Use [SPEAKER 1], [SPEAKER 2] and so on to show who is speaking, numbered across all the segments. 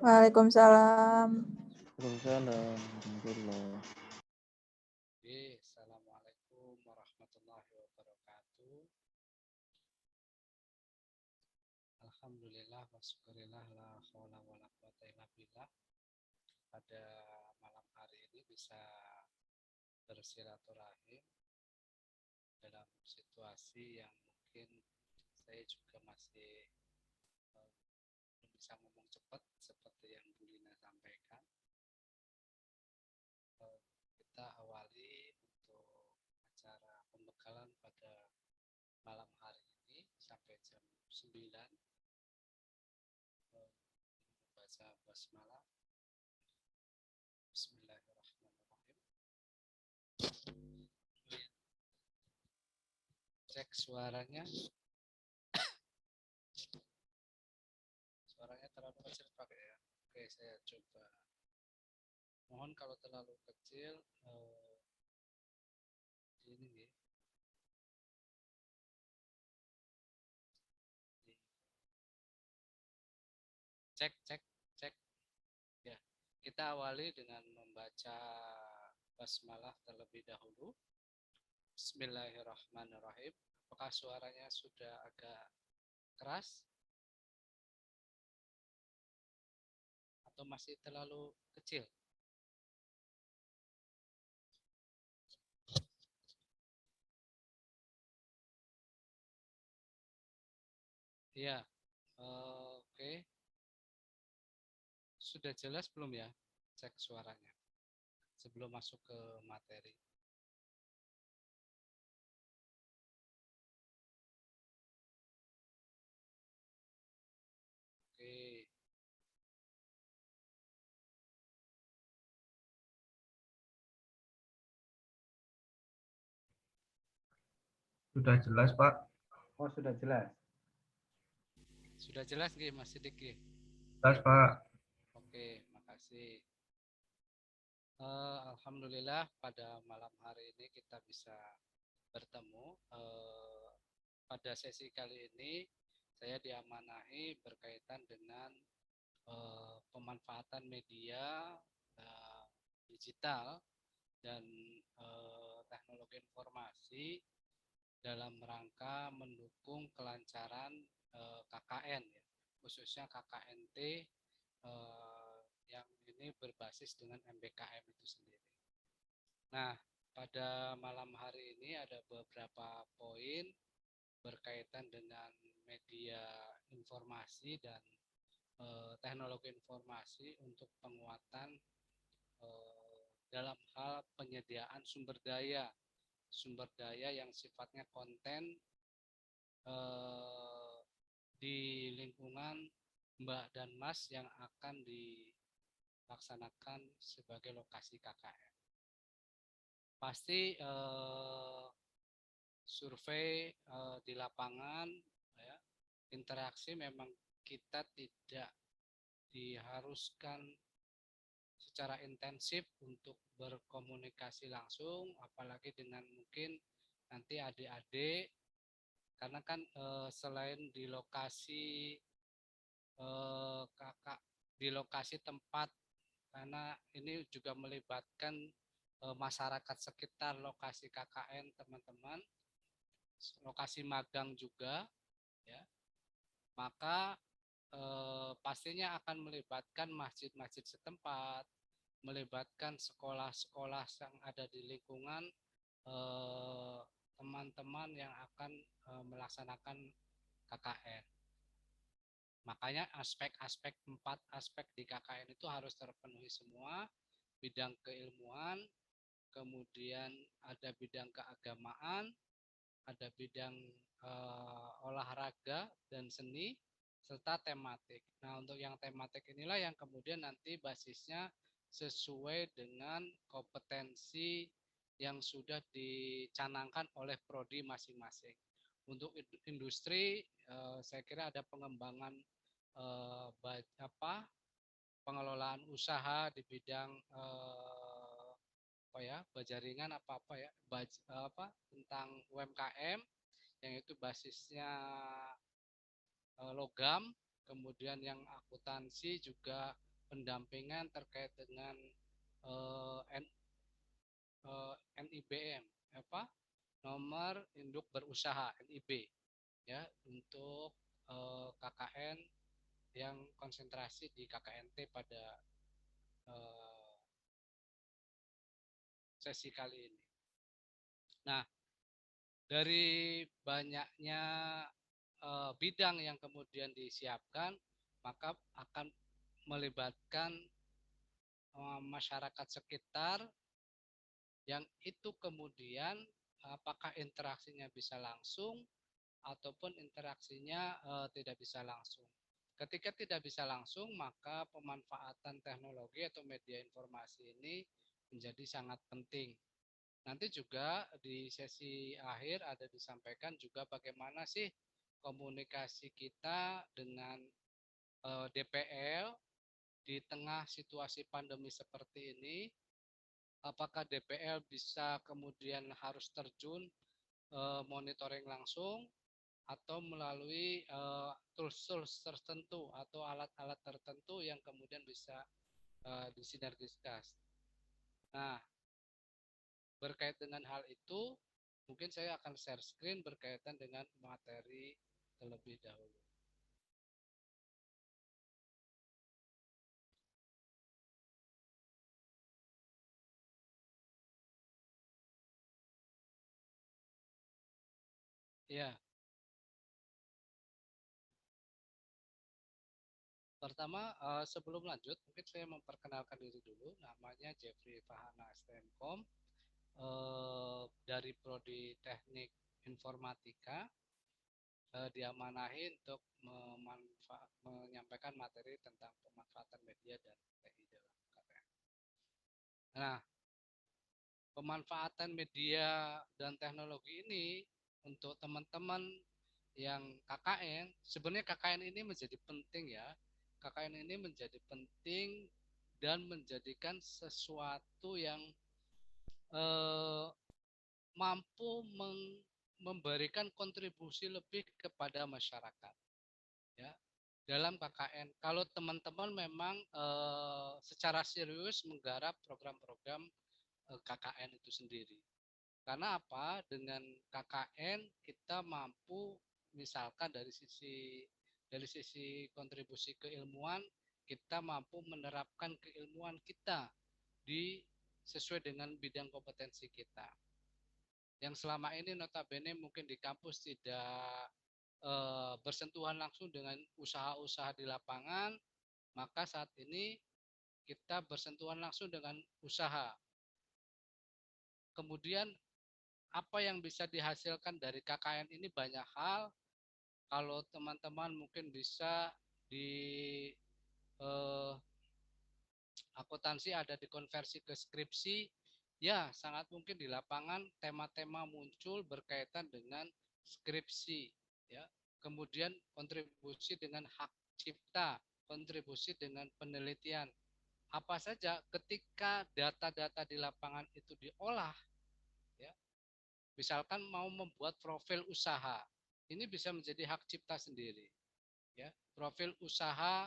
[SPEAKER 1] Waalaikumsalam.
[SPEAKER 2] Waalaikumsalam warahmatullah.
[SPEAKER 3] Assalamualaikum warahmatullahi wabarakatuh. Alhamdulillah wa syukurillah la haula wala quwata illa billah. Pada malam hari ini bisa bersilaturahim dalam situasi yang mungkin saya juga masih belum bisa ngomong cepat seperti yang Bu Lina sampaikan. Kita awali untuk acara pembekalan pada malam hari ini sampai jam 9 membaca basmalah. Bismillahirrahmanirrahim. Cek suaranya. Suaranya terlalu kecil pakai ya. Oke, saya coba. Mohon kalau terlalu kecil ini nih. Cek. Ya, kita awali dengan membaca basmalah terlebih dahulu. Bismillahirrahmanirrahim. Apakah suaranya sudah agak keras? Atau masih terlalu kecil? Ya, oke. Sudah jelas belum ya? Cek suaranya sebelum masuk ke materi. Oke.
[SPEAKER 4] Sudah jelas, Pak.
[SPEAKER 5] Oh, sudah jelas.
[SPEAKER 3] Sudah jelas nggih, Mas Sidik nggih?
[SPEAKER 4] Jelas, Pak.
[SPEAKER 3] Oke, makasih. Alhamdulillah pada malam hari ini kita bisa bertemu. Pada sesi kali ini saya diamanahi berkaitan dengan pemanfaatan media digital dan teknologi informasi dalam rangka mendukung kelancaran KKN, ya, khususnya KKNT yang ini berbasis dengan MBKM itu sendiri. Nah, pada malam hari ini ada beberapa poin berkaitan dengan media informasi dan teknologi informasi untuk penguatan dalam hal penyediaan sumber daya yang sifatnya konten di lingkungan Mbak dan Mas yang akan dilaksanakan sebagai lokasi KKN. Pasti survei di lapangan, ya, interaksi memang kita tidak diharuskan secara intensif untuk berkomunikasi langsung, apalagi dengan mungkin nanti adik-adik, karena kan selain di lokasi di lokasi tempat, karena ini juga melibatkan masyarakat sekitar lokasi KKN teman-teman, lokasi magang juga, ya, maka pastinya akan melibatkan masjid-masjid setempat, melibatkan sekolah-sekolah yang ada di lingkungan teman-teman yang akan melaksanakan KKN. Makanya empat aspek di KKN itu harus terpenuhi semua, bidang keilmuan, kemudian ada bidang keagamaan, ada bidang olahraga dan seni, serta tematik. Nah, untuk yang tematik inilah yang kemudian nanti basisnya sesuai dengan kompetensi yang sudah dicanangkan oleh prodi masing-masing. Untuk industri, saya kira ada pengembangan pengelolaan usaha di bidang bajaringan tentang UMKM yang itu basisnya logam, kemudian yang akuntansi juga pendampingan terkait dengan eh, N- NIBM, apa nomor induk berusaha NIB, ya, untuk KKN yang konsentrasi di KKNT pada eh, sesi kali ini. Nah, dari banyaknya bidang yang kemudian disiapkan, maka akan melibatkan masyarakat sekitar yang itu kemudian apakah interaksinya bisa langsung ataupun interaksinya tidak bisa langsung. Ketika tidak bisa langsung, maka pemanfaatan teknologi atau media informasi ini menjadi sangat penting. Nanti juga di sesi akhir ada disampaikan juga bagaimana sih komunikasi kita dengan DPL di tengah situasi pandemi seperti ini. Apakah DPL bisa kemudian harus terjun monitoring langsung atau melalui tools-tools tertentu atau alat-alat tertentu yang kemudian bisa disinergiskan. Nah, berkait dengan hal itu, mungkin saya akan share screen berkaitan dengan materi terlebih dahulu. Ya, pertama sebelum lanjut, mungkin saya memperkenalkan diri dulu. Namanya Jeffrey Fahana STMkom, dari Prodi Teknik Informatika, diamanahi untuk menyampaikan materi tentang pemanfaatan media dan TI dalam KKN. Nah, pemanfaatan media dan teknologi ini untuk teman-teman yang KKN, sebenarnya KKN ini menjadi penting ya. KKN ini menjadi penting dan menjadikan sesuatu yang eh, mampu memberikan kontribusi lebih kepada masyarakat, ya, dalam KKN. Kalau teman-teman memang secara serius menggarap program-program KKN itu sendiri. Karena apa? Dengan KKN kita mampu misalkan dari sisi kontribusi keilmuan, kita mampu menerapkan keilmuan kita di sesuai dengan bidang kompetensi kita. Yang selama ini notabene mungkin di kampus tidak bersentuhan langsung dengan usaha-usaha di lapangan, maka saat ini kita bersentuhan langsung dengan usaha. Kemudian apa yang bisa dihasilkan dari KKN ini banyak hal. Kalau teman-teman mungkin bisa di eh, akuntansi ada dikonversi ke skripsi, ya sangat mungkin di lapangan tema-tema muncul berkaitan dengan skripsi, ya. Kemudian kontribusi dengan hak cipta, kontribusi dengan penelitian. Apa saja ketika data-data di lapangan itu diolah, ya. Misalkan mau membuat profil usaha, ini bisa menjadi hak cipta sendiri, ya. Profil usaha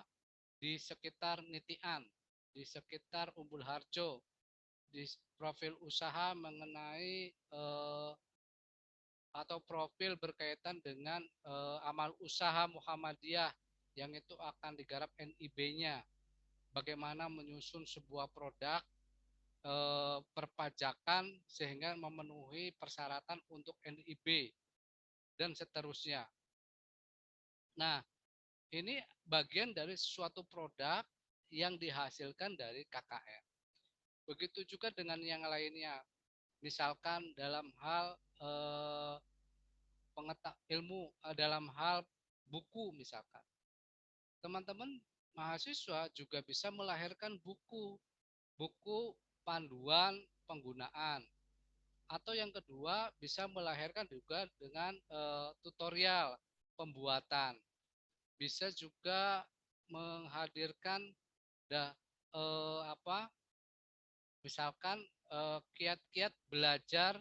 [SPEAKER 3] di sekitar Nitian, di sekitar Umbul Harjo, di profil usaha mengenai atau profil berkaitan dengan amal usaha Muhammadiyah yang itu akan digarap NIB-nya. Bagaimana menyusun sebuah produk perpajakan sehingga memenuhi persyaratan untuk NIB dan seterusnya. Nah, ini bagian dari suatu produk yang dihasilkan dari KKN. Begitu juga dengan yang lainnya. Misalkan dalam hal ilmu, dalam hal buku misalkan. Teman-teman mahasiswa juga bisa melahirkan buku panduan penggunaan. Atau yang kedua bisa melahirkan juga dengan tutorial pembuatan. Bisa juga menghadirkan misalkan kiat-kiat belajar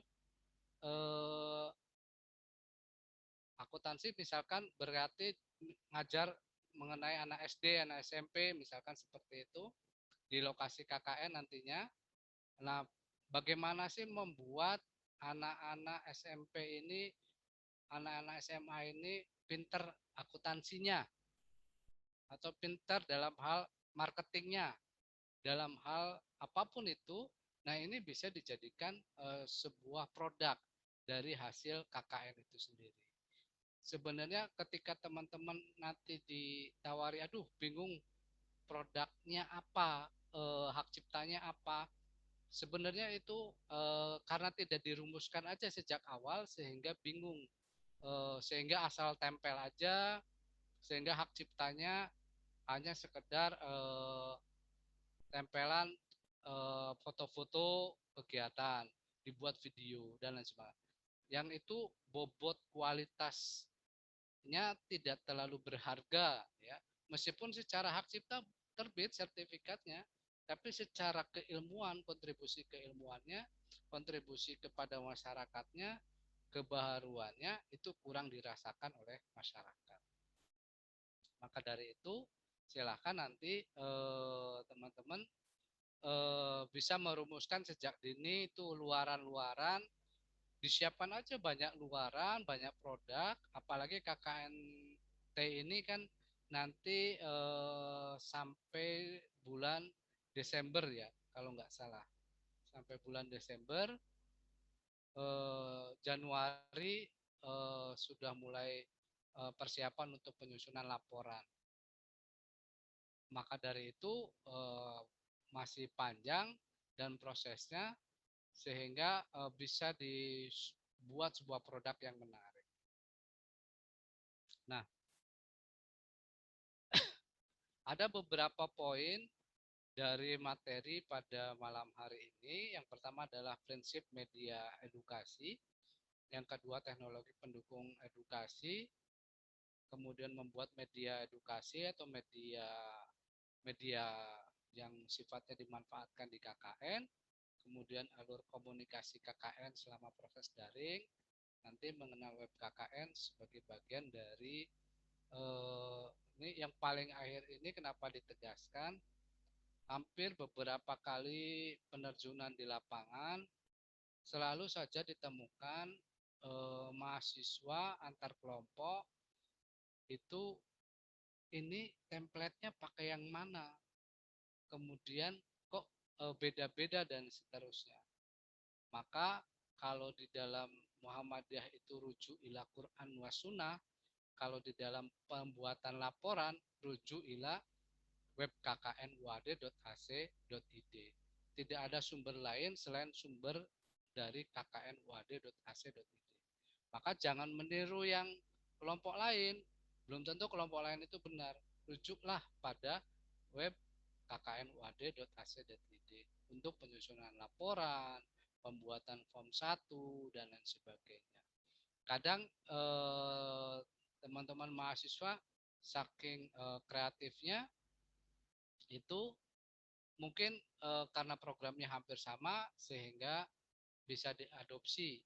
[SPEAKER 3] akuntansi, misalkan berarti ngajar mengenai anak SD, anak SMP, misalkan seperti itu di lokasi KKN nantinya. Nah, bagaimana sih membuat anak-anak SMP ini, anak-anak SMA ini pinter akuntansinya atau pinter dalam hal marketingnya, dalam hal apapun itu. Nah, ini bisa dijadikan sebuah produk dari hasil KKN itu sendiri. Sebenarnya ketika teman-teman nanti ditawari, aduh bingung produknya apa, hak ciptanya apa, sebenarnya itu karena tidak dirumuskan aja sejak awal sehingga bingung, sehingga asal tempel aja, sehingga hak ciptanya hanya sekedar tempelan foto-foto kegiatan, dibuat video dan lain sebagainya. Yang itu bobot kualitasnya tidak terlalu berharga ya. Meskipun secara hak cipta terbit sertifikatnya, tapi secara keilmuan, kontribusi keilmuannya, kontribusi kepada masyarakatnya, kebaharuannya itu kurang dirasakan oleh masyarakat. Maka dari itu silakan nanti teman-teman bisa merumuskan sejak dini itu luaran-luaran, disiapkan aja banyak luaran, banyak produk, apalagi KKNT ini kan nanti sampai bulan Desember ya, kalau nggak salah. Sampai bulan Desember, Januari sudah mulai persiapan untuk penyusunan laporan. Maka dari itu masih panjang dan prosesnya sehingga bisa dibuat sebuah produk yang menarik. Nah, ada beberapa poin dari materi pada malam hari ini. Yang pertama adalah prinsip media edukasi, yang kedua teknologi pendukung edukasi, kemudian membuat media edukasi atau media yang sifatnya dimanfaatkan di KKN, kemudian alur komunikasi KKN selama proses daring, nanti mengenal web KKN sebagai bagian dari ini yang paling akhir ini kenapa ditegaskan, hampir beberapa kali penerjunan di lapangan selalu saja ditemukan mahasiswa antar kelompok itu ini template-nya pakai yang mana, kemudian kok beda-beda dan seterusnya. Maka kalau di dalam Muhammadiyah itu rujuk ila Quran wa sunnah, kalau di dalam pembuatan laporan rujuk ila web kknuad.ac.id. Tidak ada sumber lain selain sumber dari kknuad.ac.id. Maka jangan meniru yang kelompok lain. Belum tentu kelompok lain itu benar. Rujuklah pada web kknuad.ac.id untuk penyusunan laporan, pembuatan form 1 dan lain sebagainya. Kadang teman-teman mahasiswa saking kreatifnya itu mungkin karena programnya hampir sama sehingga bisa diadopsi.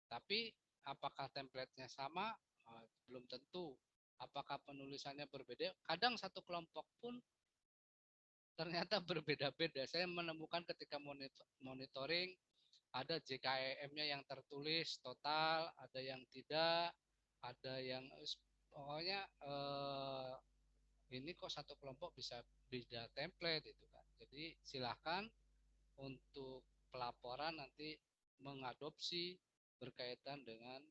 [SPEAKER 3] Tapi apakah template-nya sama? Belum tentu. Apakah penulisannya berbeda? Kadang satu kelompok pun ternyata berbeda-beda. Saya menemukan ketika monitoring ada JKEM-nya yang tertulis total, ada yang tidak, ada yang pokoknya ini kok satu kelompok bisa beda template itu kan. Jadi silahkan untuk pelaporan nanti mengadopsi berkaitan dengan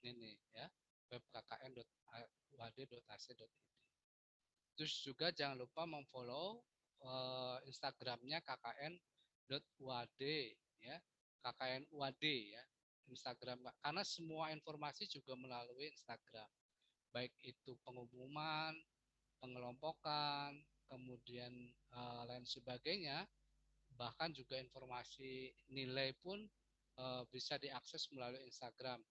[SPEAKER 3] ini ya, web kkn.uad.ac.id. Terus juga jangan lupa memfollow Instagramnya kkn.uad ya, kkn.uad ya, Instagram, karena semua informasi juga melalui Instagram, baik itu pengumuman, pengelompokan, kemudian lain sebagainya, bahkan juga informasi nilai pun bisa diakses melalui Instagram,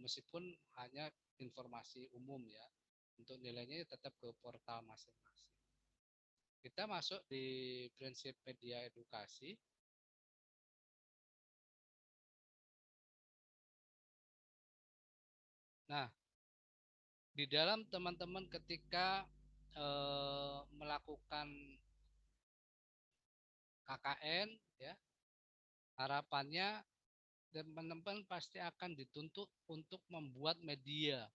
[SPEAKER 3] meskipun hanya informasi umum ya. Untuk nilainya tetap ke portal masing-masing. Kita masuk di prinsip media edukasi. Nah, di dalam teman-teman ketika melakukan KKN, ya, harapannya teman-teman pasti akan dituntut untuk membuat media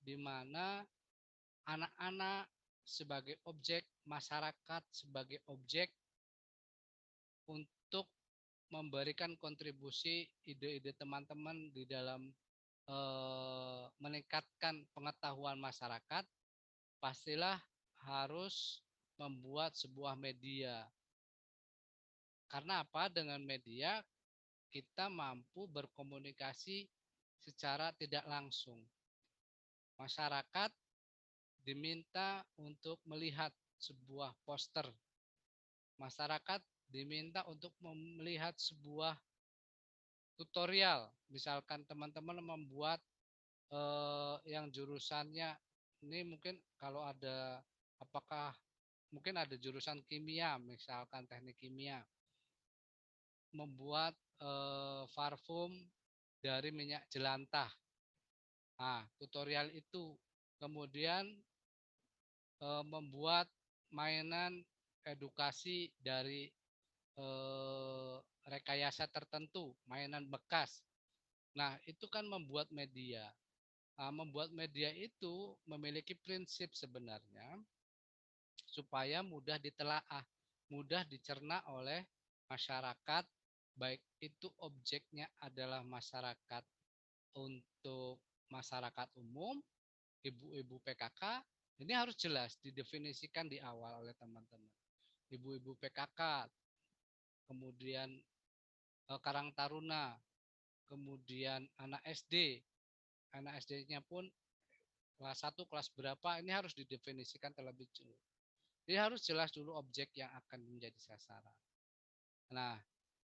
[SPEAKER 3] di mana anak-anak sebagai objek, masyarakat sebagai objek untuk memberikan kontribusi ide-ide teman-teman di dalam meningkatkan pengetahuan masyarakat, pastilah harus membuat sebuah media. Karena apa? Dengan media kita mampu berkomunikasi secara tidak langsung. Masyarakat diminta untuk melihat sebuah poster. Masyarakat diminta untuk melihat sebuah tutorial. Misalkan teman-teman membuat yang jurusannya ini mungkin kalau ada, apakah mungkin ada jurusan kimia, misalkan teknik kimia, membuat parfum dari minyak jelantah. Nah, tutorial itu kemudian membuat mainan edukasi dari rekayasa tertentu, mainan bekas. Nah, itu kan membuat media. Nah, membuat media itu memiliki prinsip sebenarnya supaya mudah ditelaah, mudah dicerna oleh masyarakat, baik itu objeknya adalah masyarakat untuk masyarakat umum, ibu-ibu PKK, ini harus jelas didefinisikan di awal oleh teman-teman. Ibu-ibu PKK, kemudian Karang Taruna, kemudian anak SD. Anak SD-nya pun kelas 1, kelas berapa, ini harus didefinisikan terlebih dulu. Jadi harus jelas dulu objek yang akan menjadi sasaran. Nah,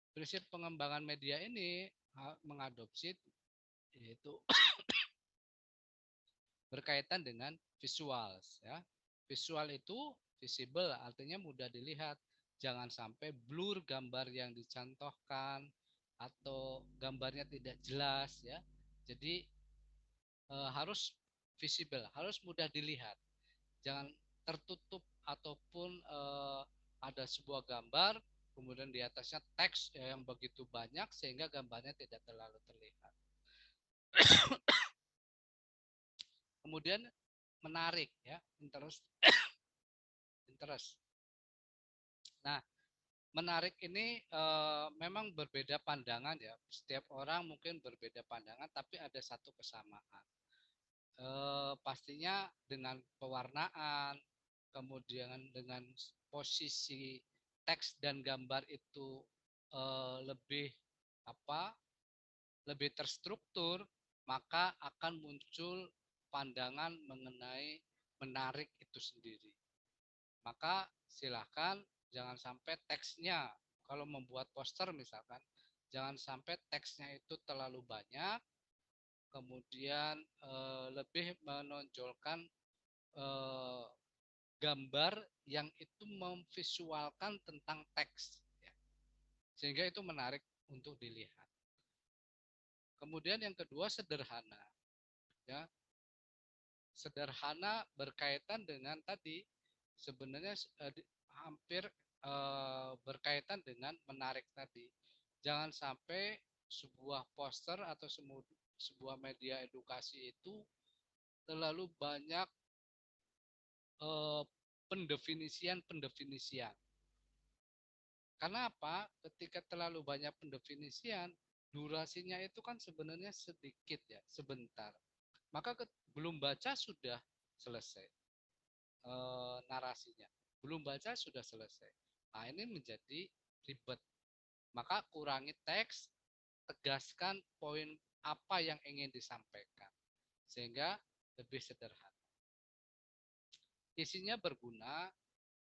[SPEAKER 3] prinsip pengembangan media ini mengadopsi yaitu berkaitan dengan visual, ya. Visual itu visible, artinya mudah dilihat. Jangan sampai blur gambar yang dicontohkan atau gambarnya tidak jelas, ya. Jadi harus visible, harus mudah dilihat. Jangan tertutup ataupun ada sebuah gambar kemudian di atasnya teks yang begitu banyak sehingga gambarnya tidak terlalu terlihat. Kemudian menarik, ya, interest. Nah, menarik ini memang berbeda pandangan, ya. Setiap orang mungkin berbeda pandangan, tapi ada satu kesamaan. Pastinya dengan pewarnaan, kemudian dengan posisi teks dan gambar itu lebih lebih terstruktur, maka akan muncul pandangan mengenai menarik itu sendiri. Maka silahkan jangan sampai teksnya, kalau membuat poster misalkan, jangan sampai teksnya itu terlalu banyak, kemudian lebih menonjolkan gambar yang itu memvisualkan tentang teks, ya. Sehingga itu menarik untuk dilihat. Kemudian yang kedua sederhana, ya. Sederhana berkaitan dengan tadi sebenarnya hampir berkaitan dengan menarik tadi. Jangan sampai sebuah poster atau sebuah media edukasi itu terlalu banyak pendefinisian. Karena apa? Ketika terlalu banyak pendefinisian, durasinya itu kan sebenarnya sedikit, ya, sebentar. Maka belum baca sudah selesai narasinya. Belum baca sudah selesai. Nah, ini menjadi ribet. Maka kurangi teks, tegaskan poin apa yang ingin disampaikan. Sehingga lebih sederhana. Isinya berguna,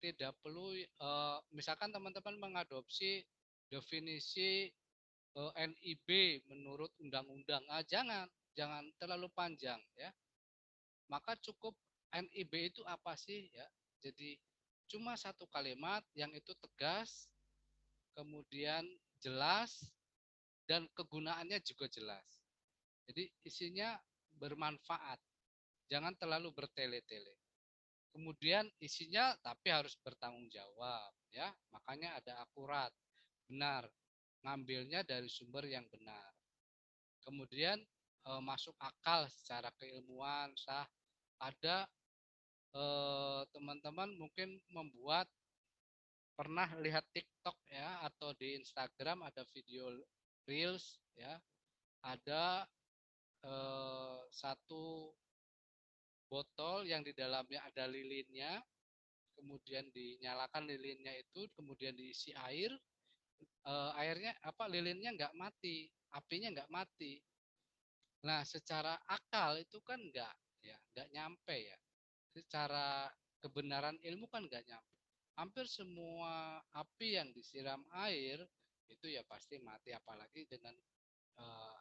[SPEAKER 3] tidak perlu misalkan teman-teman mengadopsi definisi NIB menurut undang-undang, jangan terlalu panjang, ya. Maka cukup NIB itu apa sih, ya. Jadi cuma satu kalimat yang itu tegas, kemudian jelas dan kegunaannya juga jelas. Jadi isinya bermanfaat. Jangan terlalu bertele-tele. Kemudian isinya tapi harus bertanggung jawab ya. Makanya ada akurat, benar, ngambilnya dari sumber yang benar. Kemudian masuk akal secara keilmuan sah. Ada teman-teman mungkin pernah lihat TikTok ya atau di Instagram ada video reels ya. Ada satu botol yang di dalamnya ada lilinnya, kemudian dinyalakan lilinnya itu, kemudian diisi air, airnya lilinnya nggak mati, apinya nggak mati. Nah, secara akal itu kan nggak nyampe ya. Secara kebenaran ilmu kan nggak nyampe. Hampir semua api yang disiram air itu ya pasti mati, apalagi dengan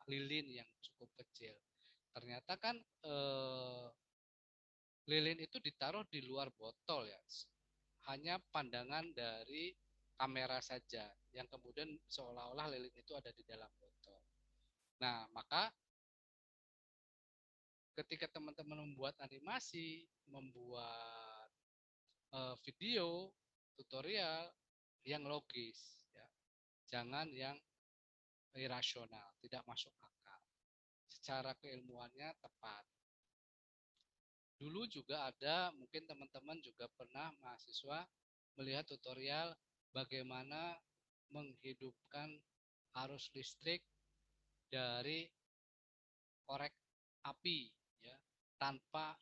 [SPEAKER 3] lilin yang cukup kecil. Ternyata kan lilin itu ditaruh di luar botol ya, hanya pandangan dari kamera saja, yang kemudian seolah-olah lilin itu ada di dalam botol. Nah, maka ketika teman-teman membuat animasi, membuat video, tutorial yang logis, ya. Jangan yang irasional, tidak masuk akal. Secara keilmuannya tepat. Dulu juga ada, mungkin teman-teman juga pernah mahasiswa melihat tutorial bagaimana menghidupkan arus listrik dari korek api ya, tanpa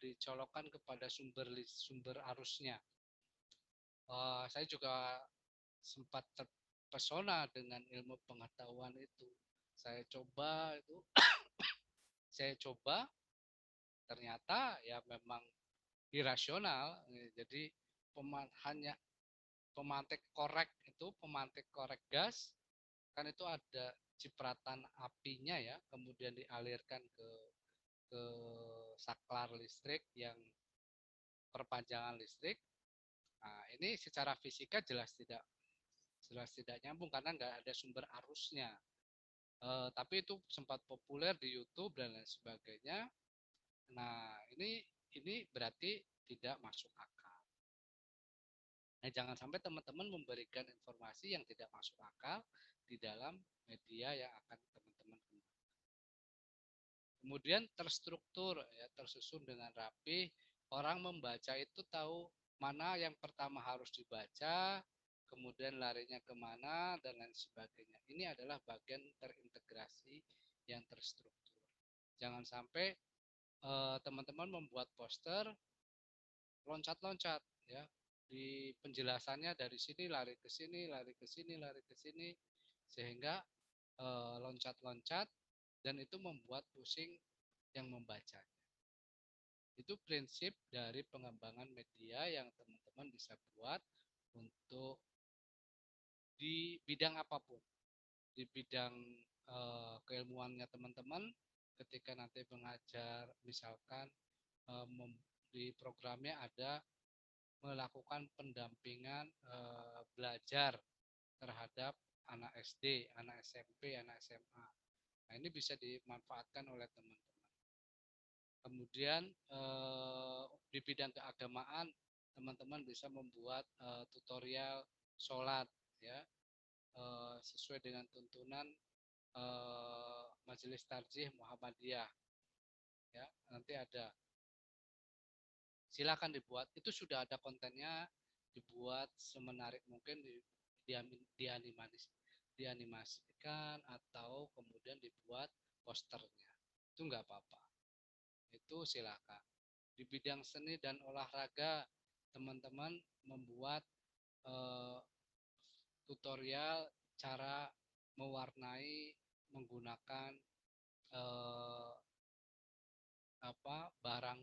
[SPEAKER 3] dicolokkan kepada sumber arusnya. Saya juga sempat terpesona dengan ilmu pengetahuan itu. Saya coba ternyata ya memang irasional. Jadi hanya pemantik korek gas kan itu ada cipratan apinya ya, kemudian dialirkan ke saklar listrik yang perpanjangan listrik. Nah, ini secara fisika jelas tidak nyambung karena nggak ada sumber arusnya. Tapi itu sempat populer di YouTube dan lain sebagainya. Nah, ini berarti tidak masuk akal. Nah, jangan sampai teman-teman memberikan informasi yang tidak masuk akal di dalam media yang akan teman-teman gunakan. Kemudian terstruktur, ya, tersusun dengan rapi. Orang membaca itu tahu mana yang pertama harus dibaca, kemudian larinya kemana, dan lain sebagainya. Ini adalah bagian terintegrasi yang terstruktur. Jangan sampai teman-teman membuat poster loncat-loncat, ya, di penjelasannya dari sini lari ke sini, lari ke sini, lari ke sini, sehingga loncat-loncat dan itu membuat pusing yang membacanya. Itu prinsip dari pengembangan media yang teman-teman bisa buat untuk di bidang apapun. Di bidang keilmuannya teman-teman, ketika nanti mengajar, misalkan di programnya ada melakukan pendampingan belajar terhadap anak SD, anak SMP, anak SMA. Nah, ini bisa dimanfaatkan oleh teman-teman. Kemudian di bidang keagamaan, teman-teman bisa membuat tutorial sholat, ya, sesuai dengan tuntunan Majelis Tarjih Muhammadiyah. Ya, nanti ada. Silakan dibuat. Itu sudah ada kontennya, dibuat semenarik mungkin, dianimasikan atau kemudian dibuat posternya. Itu enggak apa-apa. Itu silakan. Di bidang seni dan olahraga, teman-teman membuat tutorial cara mewarnai menggunakan barang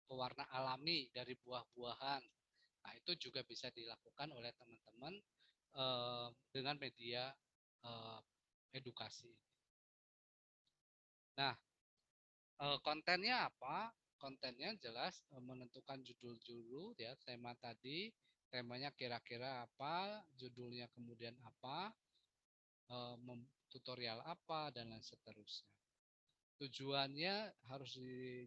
[SPEAKER 3] pewarna alami dari buah-buahan. Nah, itu juga bisa dilakukan oleh teman-teman dengan media edukasi. Nah, kontennya apa? Kontennya jelas menentukan judul dulu, ya, tema tadi, temanya kira-kira apa, judulnya kemudian apa, tutorial apa, dan lain seterusnya. Tujuannya harus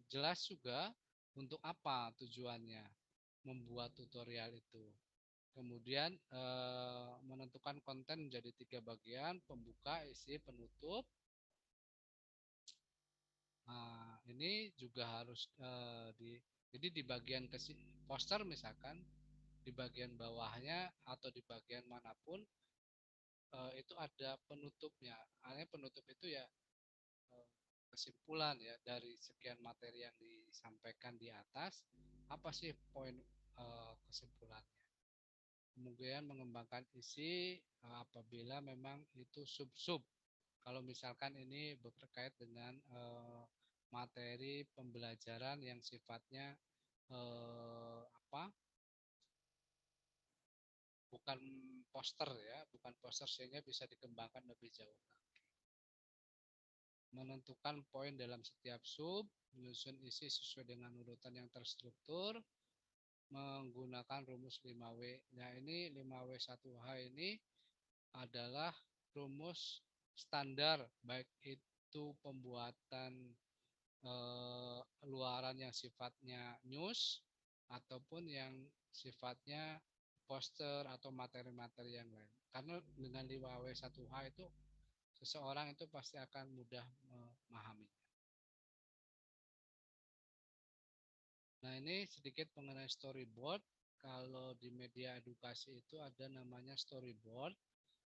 [SPEAKER 3] jelas juga untuk apa tujuannya membuat tutorial itu. Kemudian menentukan konten menjadi 3 bagian, pembuka, isi, penutup. Nah, ini juga harus jadi di bagian poster misalkan di bagian bawahnya atau di bagian manapun itu ada penutupnya. Artinya penutup itu ya kesimpulan ya dari sekian materi yang disampaikan di atas, apa sih poin kesimpulannya. Kemudian mengembangkan isi apabila memang itu sub-sub. Kalau misalkan ini berkait dengan materi pembelajaran yang sifatnya apa? Bukan poster ya, bukan poster sehingga bisa dikembangkan lebih jauh. Menentukan poin dalam setiap sub, menyusun isi sesuai dengan urutan yang terstruktur, menggunakan rumus 5W. Nah, ini 5W1H ini adalah rumus standar baik itu pembuatan luaran yang sifatnya news ataupun yang sifatnya poster atau materi-materi yang lain. Karena dengan 5W1H itu seseorang itu pasti akan mudah memahaminya. Nah, ini sedikit mengenai storyboard. Kalau di media edukasi itu ada namanya storyboard.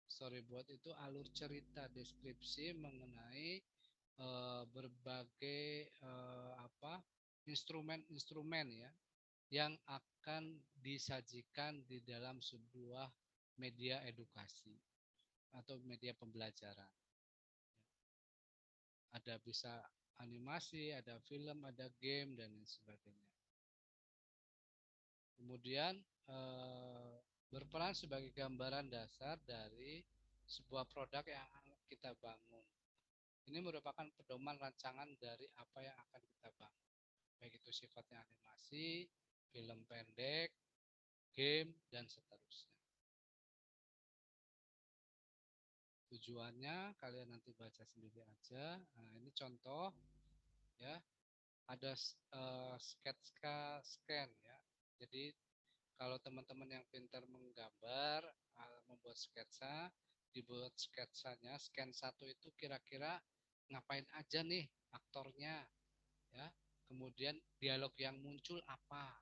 [SPEAKER 3] Storyboard itu alur cerita deskripsi mengenai berbagai instrumen-instrumen ya yang akan disajikan di dalam sebuah media edukasi atau media pembelajaran. Ada bisa animasi, ada film, ada game dan lain sebagainya. Kemudian berperan sebagai gambaran dasar dari sebuah produk yang kita bangun. Ini merupakan pedoman rancangan dari apa yang akan kita bangun. Baik itu sifatnya animasi, film pendek, game, dan seterusnya. Tujuannya kalian nanti baca sendiri aja. Nah, ini contoh ya. Ada sketsa scan ya. Jadi kalau teman-teman yang pintar menggambar, membuat sketsa, dibuat sketsanya, scan 1 itu kira-kira ngapain aja nih aktornya, ya. Kemudian dialog yang muncul apa?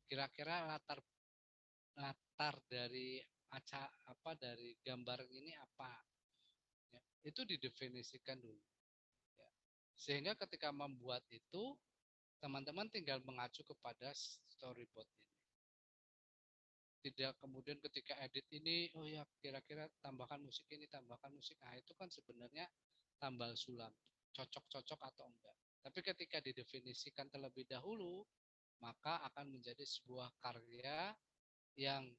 [SPEAKER 3] Kira-kira latar dari dari gambar ini apa? Ya, itu didefinisikan dulu. Ya. Sehingga ketika membuat itu, teman-teman tinggal mengacu kepada storyboard ini. Tidak kemudian ketika edit ini, oh ya kira-kira tambahkan musik ini, tambahkan musik. Nah itu kan sebenarnya tambal sulam, cocok-cocok atau enggak. Tapi ketika didefinisikan terlebih dahulu, maka akan menjadi sebuah karya yang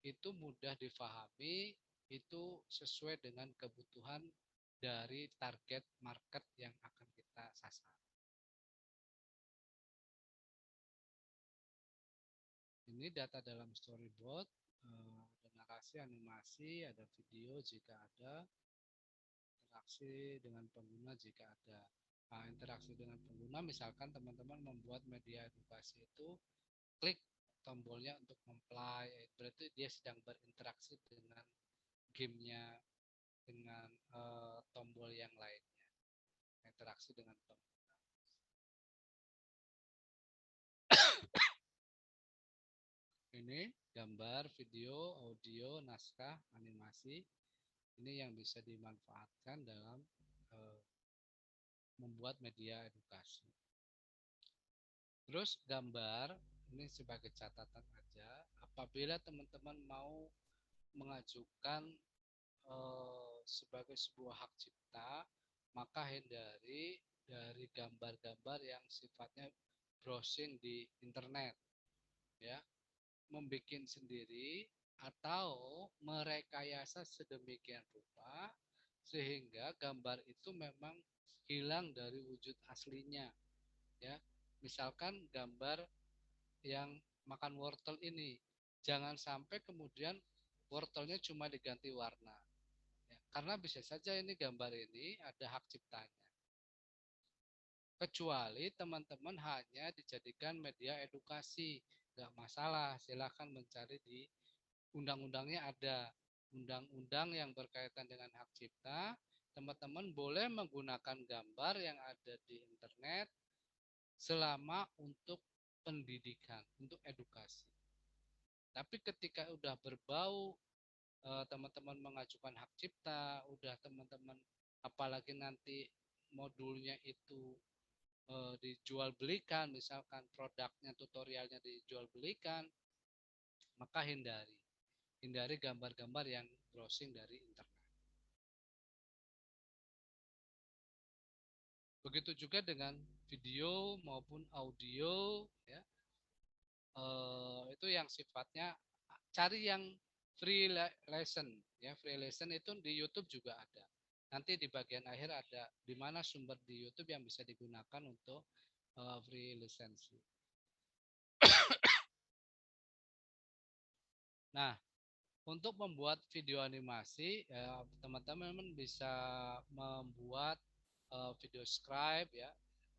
[SPEAKER 3] itu mudah difahami, itu sesuai dengan kebutuhan dari target market yang akan kita sasar. Ini data dalam storyboard, ada narasi, animasi, ada video jika ada, interaksi dengan pengguna jika ada. Nah, interaksi dengan pengguna misalkan teman-teman membuat media edukasi itu klik tombolnya untuk memplay, berarti dia sedang berinteraksi dengan gamenya, dengan tombol yang lainnya, interaksi dengan pengguna. Ini gambar, video, audio, naskah, animasi. Ini yang bisa dimanfaatkan dalam membuat media edukasi. Terus gambar, ini sebagai catatan aja, apabila teman-teman mau mengajukan sebagai sebuah hak cipta, maka hindari dari gambar-gambar yang sifatnya browsing di internet. Ya, membuat sendiri atau merekayasa sedemikian rupa sehingga gambar itu memang hilang dari wujud aslinya ya. Misalkan gambar yang makan wortel ini jangan sampai kemudian wortelnya cuma diganti warna ya, karena bisa saja ini gambar ini ada hak ciptanya kecuali teman-teman hanya dijadikan media edukasi, nggak masalah, silakan mencari di undang-undangnya ada undang-undang yang berkaitan dengan hak cipta. Teman-teman boleh menggunakan gambar yang ada di internet selama untuk pendidikan, untuk edukasi. Tapi ketika udah berbau teman-teman mengajukan hak cipta, udah teman-teman apalagi nanti modulnya itu dijual belikan, misalkan produknya tutorialnya dijual belikan, maka hindari gambar-gambar yang browsing dari internet. Begitu juga dengan video maupun audio, ya, itu yang sifatnya cari yang free lesson, ya, free lesson itu di YouTube juga ada. Nanti di bagian akhir ada di mana sumber di YouTube yang bisa digunakan untuk free lisensi. Nah, untuk membuat video animasi, teman-teman bisa membuat video scribe, ya,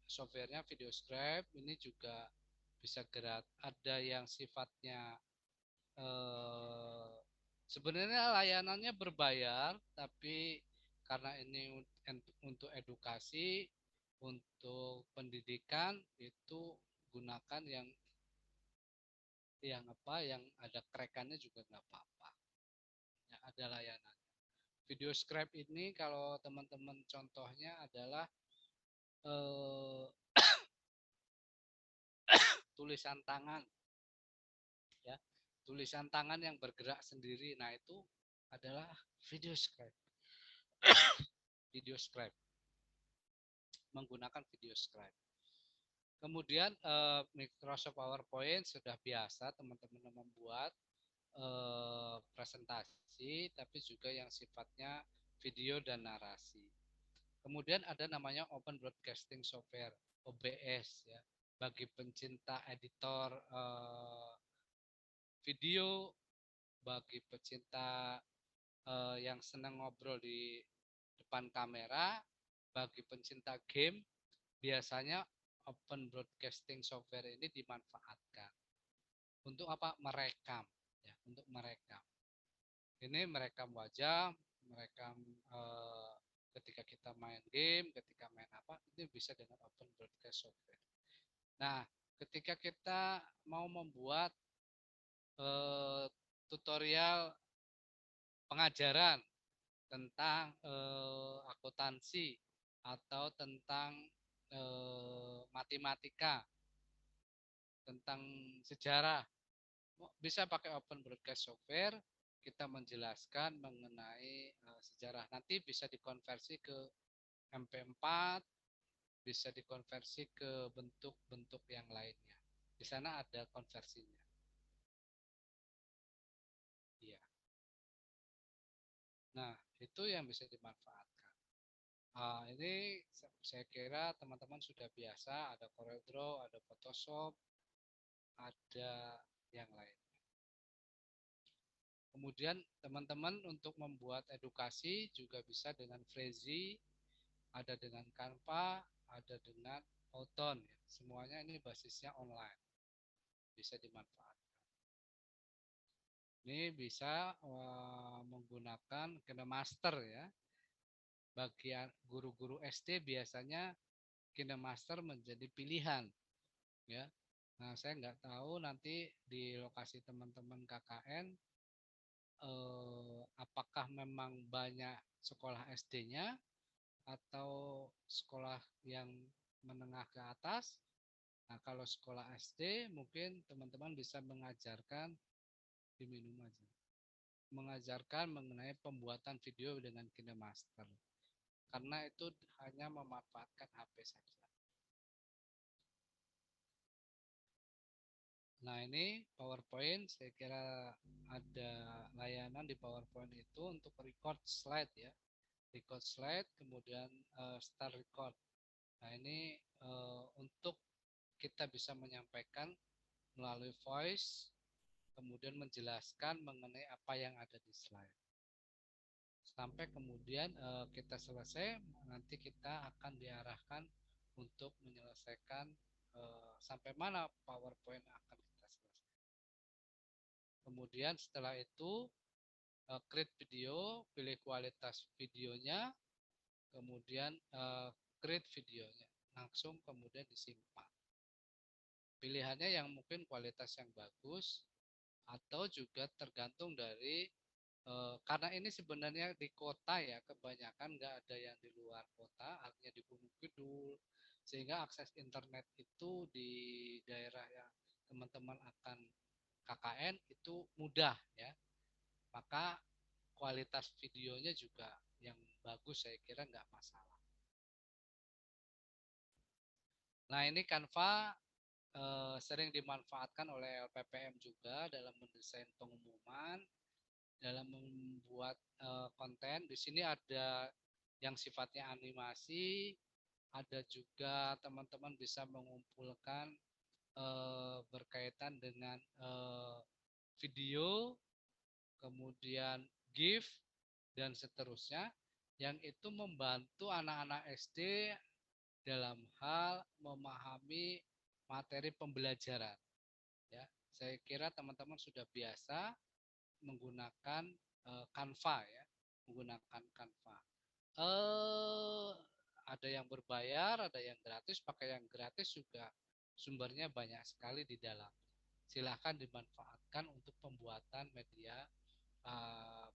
[SPEAKER 3] softwarenya video scribe ini juga bisa gratis. Ada yang sifatnya sebenarnya layanannya berbayar, tapi karena ini untuk edukasi, untuk pendidikan itu gunakan yang ada krekannya juga nggak apa-apa. Ya, ada layanan. Video scribe ini kalau teman-teman contohnya adalah eh, tulisan tangan, ya, tulisan tangan yang bergerak sendiri. Nah itu adalah video scribe. Video scribe menggunakan video scribe. Kemudian Microsoft PowerPoint sudah biasa teman-teman membuat presentasi, tapi juga yang sifatnya video dan narasi. Kemudian ada namanya Open Broadcasting Software (OBS), ya, bagi pencinta editor video, bagi pecinta yang senang ngobrol di depan kamera, bagi pencinta game, biasanya Open Broadcasting Software ini dimanfaatkan untuk apa? Merekam, ya, untuk merekam. Ini merekam wajah, merekam ketika kita main game, ketika main apa, ini bisa dengan Open Broadcast Software. Nah, ketika kita mau membuat tutorial pengajaran tentang akuntansi atau tentang matematika, tentang sejarah, bisa pakai Open Broadcast Software. Kita menjelaskan mengenai sejarah. Nanti bisa dikonversi ke MP4, bisa dikonversi ke bentuk-bentuk yang lainnya. Di sana ada konversinya. Iya. Nah, itu yang bisa dimanfaatkan. Ini saya kira teman-teman sudah biasa, ada CorelDRAW, ada Photoshop, ada yang lain. Kemudian teman-teman untuk membuat edukasi juga bisa dengan Freezy, ada dengan Canva, ada dengan Auton. Semuanya ini basisnya online, bisa dimanfaatkan. Ini bisa menggunakan KineMaster, ya. Bagi guru-guru SD biasanya KineMaster menjadi pilihan, ya. Nah, saya nggak tahu nanti di lokasi teman-teman KKN apakah memang banyak sekolah SD-nya atau sekolah yang menengah ke atas. Nah, kalau sekolah SD mungkin teman-teman bisa mengajarkan diminum aja. Mengajarkan mengenai pembuatan video dengan KineMaster. Karena itu hanya memanfaatkan HP saja. Nah, ini PowerPoint, saya kira ada layanan di PowerPoint itu untuk record slide, ya. Record slide, kemudian start record. Nah, ini untuk kita bisa menyampaikan melalui voice, kemudian menjelaskan mengenai apa yang ada di slide. Sampai kemudian kita selesai, nanti kita akan diarahkan untuk menyelesaikan sampai mana PowerPoint akan kita selesaikan. Kemudian setelah itu create video, pilih kualitas videonya, kemudian create videonya, langsung kemudian disimpan. Pilihannya yang mungkin kualitas yang bagus atau juga tergantung dari karena ini sebenarnya di kota ya, kebanyakan nggak ada yang di luar kota, artinya di Gunung Kidul, sehingga akses internet itu di daerah yang teman-teman akan KKN itu mudah ya. Maka kualitas videonya juga yang bagus saya kira nggak masalah. Nah ini Canva sering dimanfaatkan oleh LPPM juga dalam mendesain pengumuman, dalam membuat konten. Di sini ada yang sifatnya animasi, ada juga teman-teman bisa mengumpulkan berkaitan dengan video, kemudian GIF, dan seterusnya, yang itu membantu anak-anak SD dalam hal memahami materi pembelajaran. Ya, saya kira teman-teman sudah biasa menggunakan Canva ya, menggunakan Canva. Ada yang berbayar, ada yang gratis. Pakai yang gratis juga sumbernya banyak sekali di dalam. Silahkan dimanfaatkan untuk pembuatan media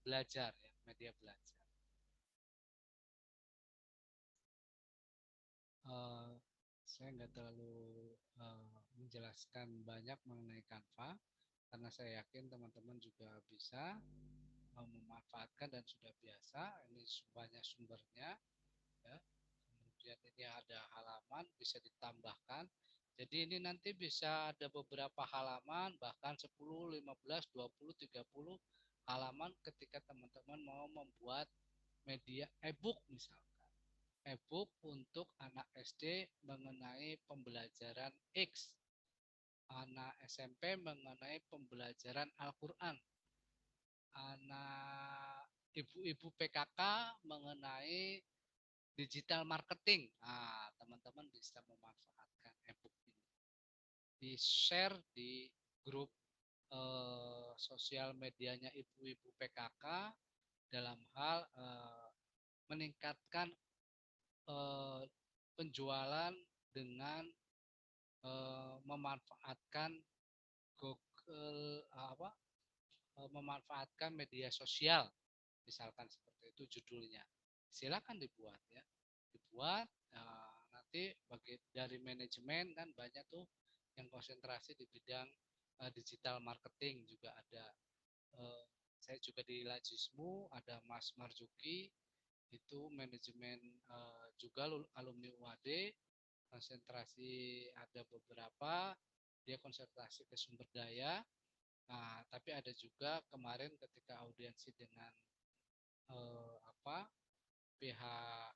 [SPEAKER 3] belajar ya, media belajar. Saya nggak terlalu menjelaskan banyak mengenai Canva karena saya yakin teman-teman juga bisa memanfaatkan dan sudah biasa. Ini banyak sumbernya ya. Kemudian ini ada halaman bisa ditambahkan. Jadi ini nanti bisa ada beberapa halaman, bahkan 10, 15, 20, 30 halaman ketika teman-teman mau membuat media e-book misalkan. E-book untuk anak SD mengenai pembelajaran X, anak SMP mengenai pembelajaran Al-Quran, anak ibu-ibu PKK mengenai digital marketing. Nah, teman-teman bisa memanfaatkan e-book ini. Di-share di grup sosial medianya ibu-ibu PKK dalam hal meningkatkan penjualan dengan memanfaatkan Google memanfaatkan media sosial, misalkan seperti itu judulnya. Silakan dibuat ya, dibuat nanti dari manajemen kan banyak tuh yang konsentrasi di bidang digital marketing juga ada. Saya juga di Lajismu ada Mas Marjuki itu manajemen juga alumni UAD, konsentrasi ada beberapa dia konsentrasi ke sumber daya. Nah, tapi ada juga kemarin ketika audiensi dengan pihak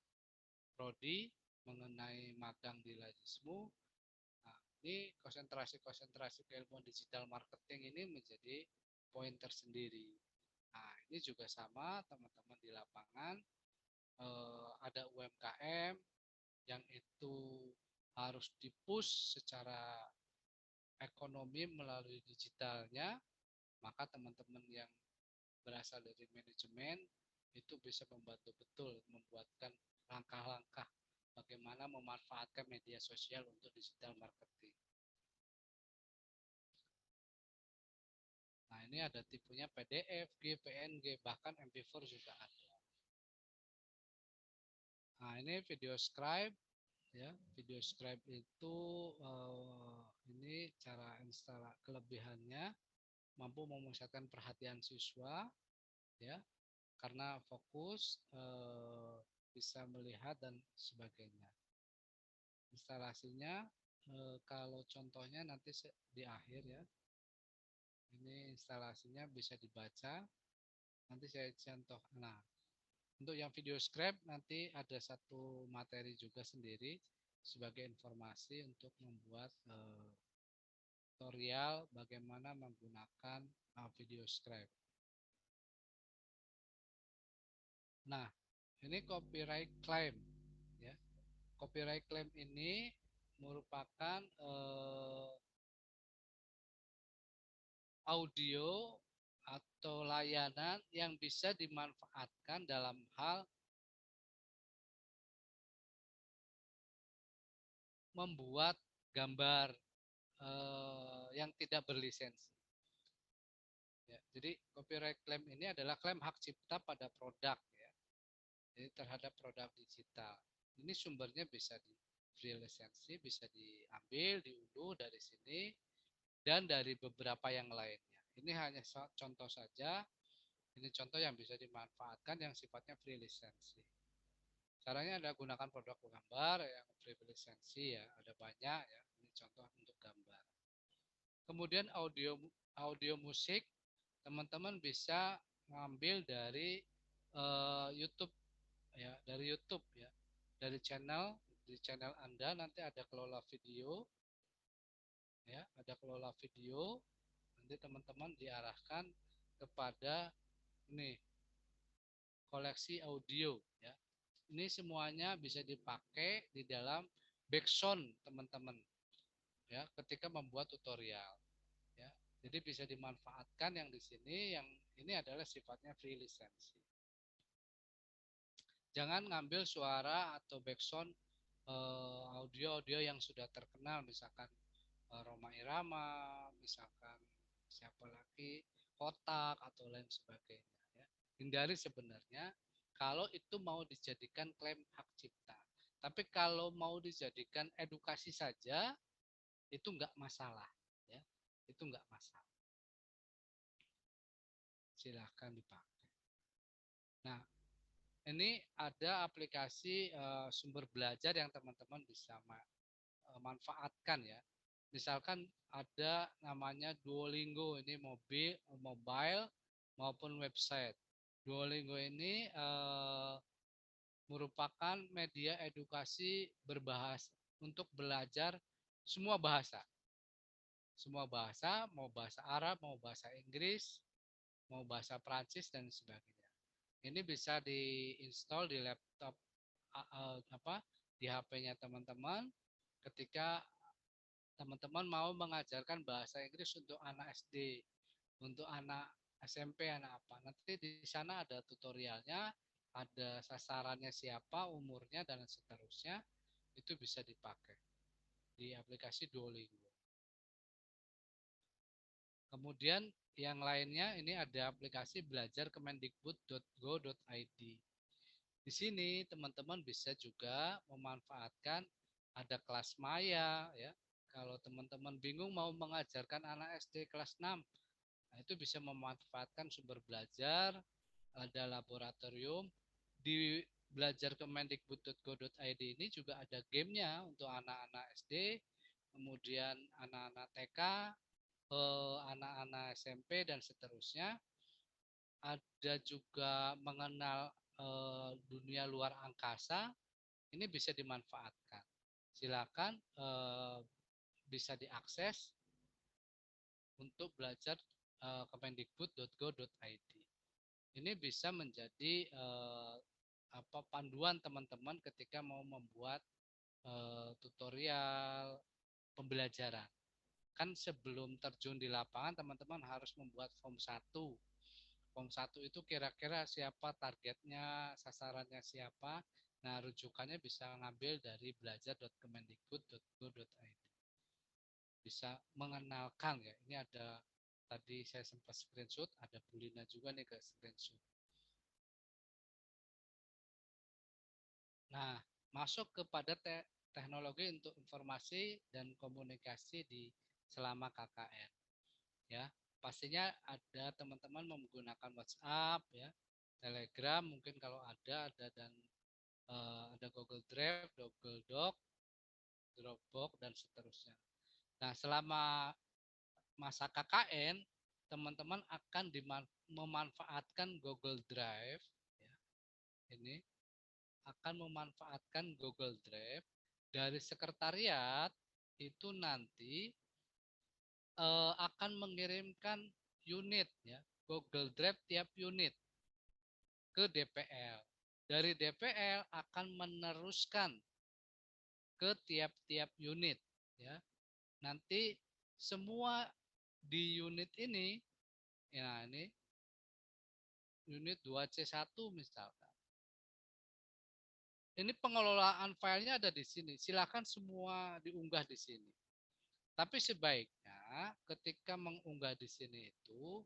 [SPEAKER 3] prodi mengenai magang di Lajismu. Nah, ini konsentrasi keilmuan digital marketing ini menjadi poin tersendiri. Nah, ini juga sama teman-teman di lapangan ada UMKM yang itu harus dipush secara ekonomi melalui digitalnya, maka teman-teman yang berasal dari manajemen itu bisa membantu betul membuatkan langkah-langkah bagaimana memanfaatkan media sosial untuk digital marketing. Nah, ini ada tipenya PDF, PNG, bahkan MP4 juga ada. Nah, ini video scribe ya. Video scribe itu ini cara install kelebihannya mampu memusatkan perhatian siswa ya karena fokus bisa melihat dan sebagainya. Instalasinya kalau contohnya nanti di akhir ya. Ini instalasinya bisa dibaca. Nanti saya contoh. Nah, untuk yang video scribe nanti ada satu materi juga sendiri sebagai informasi untuk membuat tutorial bagaimana menggunakan video scribe. Nah, ini copyright claim ya. copyright claim ini merupakan audio atau layanan yang bisa dimanfaatkan dalam hal membuat gambar yang tidak berlisensi. Ya, jadi copyright claim ini adalah klaim hak cipta pada produk, ya. Jadi terhadap produk digital. Ini sumbernya bisa di free lisensi, bisa diambil, diunduh dari sini dan dari beberapa yang lainnya. Ini hanya contoh saja. Ini contoh yang bisa dimanfaatkan yang sifatnya free lisensi. Caranya adalah gunakan produk gambar yang free lisensi, ya, ada banyak, ya. Ini contoh untuk gambar. Kemudian audio musik, teman-teman bisa ngambil dari YouTube, ya, dari YouTube, ya, dari di channel Anda nanti ada kelola video, ya, ada kelola video, nanti teman-teman diarahkan kepada ini koleksi audio, ya. Ini semuanya bisa dipakai di dalam background teman-teman, ya, ketika membuat tutorial, ya. Jadi bisa dimanfaatkan yang di sini, yang ini adalah sifatnya free lisensi. Jangan ngambil suara atau background audio-audio yang sudah terkenal, misalkan Rhoma Irama, misalkan siapa lagi, Kotak atau lain sebagainya, ya. Hindari sebenarnya kalau itu mau dijadikan klaim hak cipta. Tapi kalau mau dijadikan edukasi saja itu enggak masalah, ya. Itu enggak masalah. Silahkan dipakai. Nah, ini ada aplikasi sumber belajar yang teman-teman bisa manfaatkan, ya. Misalkan ada namanya Duolingo, ini mobile maupun website. Duolingo ini merupakan media edukasi berbahasa untuk belajar semua bahasa. Semua bahasa, mau bahasa Arab, mau bahasa Inggris, mau bahasa Prancis dan sebagainya. Ini bisa diinstal di laptop di HP-nya teman-teman ketika teman-teman mau mengajarkan bahasa Inggris untuk anak SD, untuk anak SMP, anak apa. Nanti di sana ada tutorialnya, ada sasarannya siapa, umurnya, dan seterusnya. Itu bisa dipakai di aplikasi Duolingo. Kemudian yang lainnya ini ada aplikasi belajar kemendikbud.go.id. Di sini teman-teman bisa juga memanfaatkan ada kelas maya, ya. Kalau teman-teman bingung mau mengajarkan anak SD kelas 6, nah itu bisa memanfaatkan sumber belajar, ada laboratorium. Di belajar kemendikbud.go.id ini juga ada gamenya untuk anak-anak SD, kemudian anak-anak TK, anak-anak SMP, dan seterusnya. Ada juga mengenal dunia luar angkasa, ini bisa dimanfaatkan. Silakan bisa diakses untuk belajar kemendikbud.go.id. Ini bisa menjadi panduan teman-teman ketika mau membuat tutorial pembelajaran. Kan sebelum terjun di lapangan teman-teman harus membuat form 1. Form 1 itu kira-kira siapa targetnya, sasarannya siapa. Nah, rujukannya bisa ngambil dari belajar.kemendikbud.go.id. Bisa mengenalkan, ya. Ini ada tadi saya sempat screenshot, ada Bulina juga nih ke screenshot. Nah, masuk kepada teknologi untuk informasi dan komunikasi di selama KKN. Ya, pastinya ada teman-teman menggunakan WhatsApp, ya, Telegram mungkin kalau ada dan ada Google Drive, Google Doc, Dropbox dan seterusnya. Nah, selama masa KKN teman-teman akan memanfaatkan Google Drive, ya. Ini akan memanfaatkan Google Drive dari sekretariat itu nanti akan mengirimkan unit, ya, Google Drive tiap unit ke DPL. Dari DPL akan meneruskan ke tiap-tiap unit ya. Nanti semua di unit ini, ya ini unit 2C1 misalkan. Ini pengelolaan filenya ada di sini. Silakan semua diunggah di sini. Tapi sebaiknya ketika mengunggah di sini itu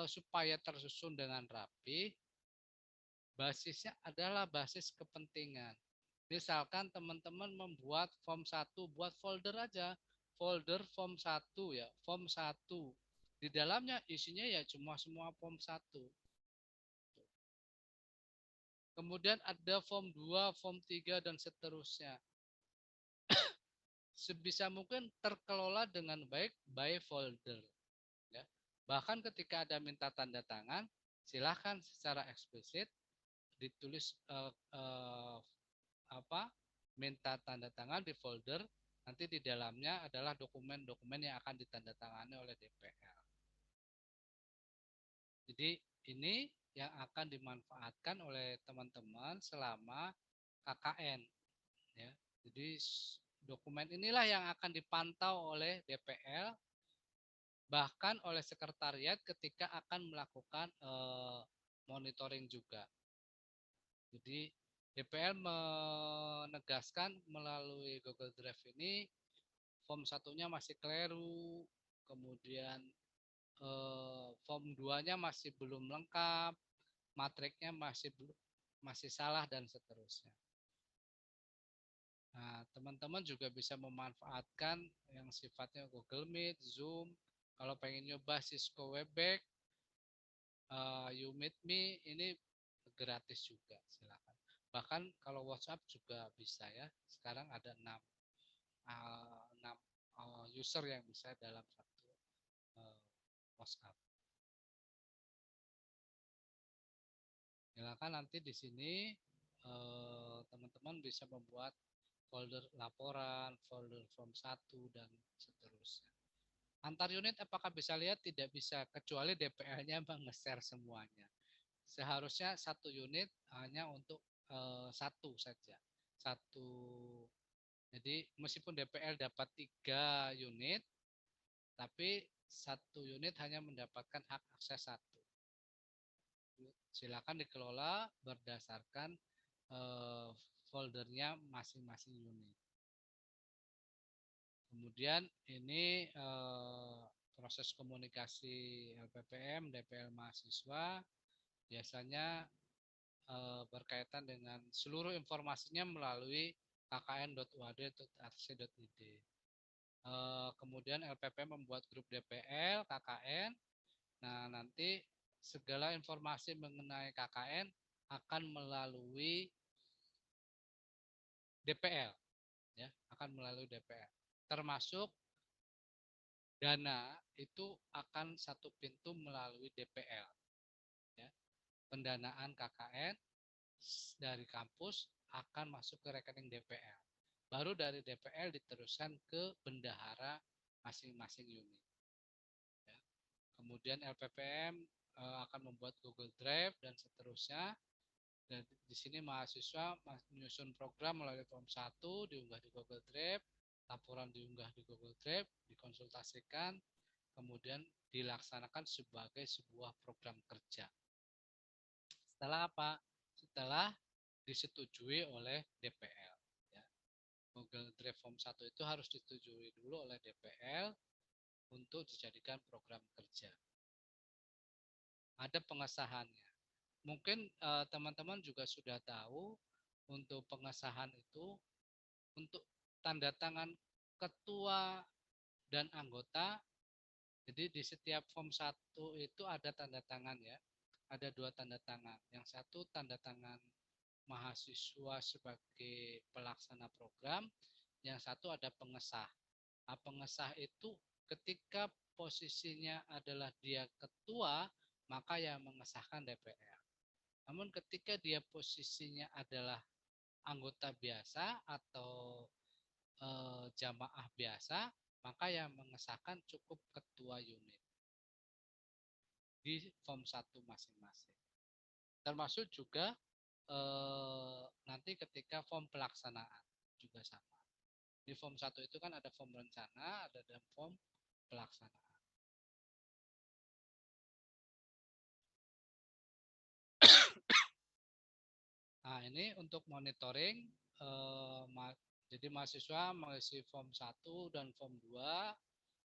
[SPEAKER 3] supaya tersusun dengan rapi, basisnya adalah basis kepentingan. Misalkan teman-teman membuat form 1, buat folder aja. Folder form 1 ya, form 1. Di dalamnya isinya ya cuma semua form 1. Kemudian ada form 2, form 3 dan seterusnya. Sebisa mungkin terkelola dengan baik by folder. Ya. Bahkan ketika ada minta tanda tangan, silahkan secara eksplisit ditulis minta tanda tangan di folder, nanti di dalamnya adalah dokumen-dokumen yang akan ditandatangani oleh DPL. Jadi ini yang akan dimanfaatkan oleh teman-teman selama KKN. Ya. Jadi dokumen inilah yang akan dipantau oleh DPL, bahkan oleh sekretariat ketika akan melakukan monitoring juga. Jadi DPL menegaskan melalui Google Drive ini form 1-nya masih keliru, kemudian form 2-nya masih belum lengkap, matriknya masih salah dan seterusnya. Nah, teman-teman juga bisa memanfaatkan yang sifatnya Google Meet, Zoom. Kalau pengen nyoba Cisco Webex, YouMeetMe ini gratis juga, silakan. Bahkan kalau WhatsApp juga bisa ya. Sekarang ada 6 user yang bisa dalam satu WhatsApp. Silakan nanti di sini teman-teman bisa membuat folder laporan, folder form 1 dan seterusnya. Antar unit apakah bisa lihat? Tidak bisa, kecuali DPL-nya meng-share semuanya. Seharusnya satu unit hanya untuk satu saja. Jadi meskipun DPL dapat 3 unit, tapi satu unit hanya mendapatkan hak akses 1. Silakan dikelola berdasarkan foldernya masing-masing unit. Kemudian ini proses komunikasi LPPM, DPL mahasiswa biasanya berkaitan dengan seluruh informasinya melalui kkn.uad.rc.id. Kemudian LPPM membuat grup DPL, KKN. Nah, nanti segala informasi mengenai KKN akan melalui DPL, ya, akan melalui DPL. Termasuk dana itu akan satu pintu melalui DPL. Ya. Pendanaan KKN dari kampus akan masuk ke rekening DPL. Baru dari DPL diteruskan ke bendahara masing-masing unit. Ya. Kemudian LPPM akan membuat Google Drive dan seterusnya. Dan di sini mahasiswa menyusun program melalui form 1, diunggah di Google Drive, laporan diunggah di Google Drive, dikonsultasikan, kemudian dilaksanakan sebagai sebuah program kerja. Setelah apa? Setelah disetujui oleh DPL. Ya. Google Drive Form 1 itu harus disetujui dulu oleh DPL untuk dijadikan program kerja. Ada pengesahannya. Mungkin teman-teman juga sudah tahu untuk pengesahan itu untuk tanda tangan ketua dan anggota. Jadi di setiap form 1 itu ada tanda tangan ya. Ada 2 tanda tangan. Yang satu tanda tangan mahasiswa sebagai pelaksana program, yang satu ada pengesah. Nah, pengesah itu ketika posisinya adalah dia ketua, maka yang mengesahkan DPR. Namun ketika dia posisinya adalah anggota biasa atau jamaah biasa, maka yang mengesahkan cukup ketua unit di form 1 masing-masing. Termasuk juga nanti ketika form pelaksanaan. juga sama. Di form 1 itu kan ada form rencana, ada dan form pelaksanaan. Nah, ini untuk monitoring, jadi mahasiswa mengisi form 1 dan form 2,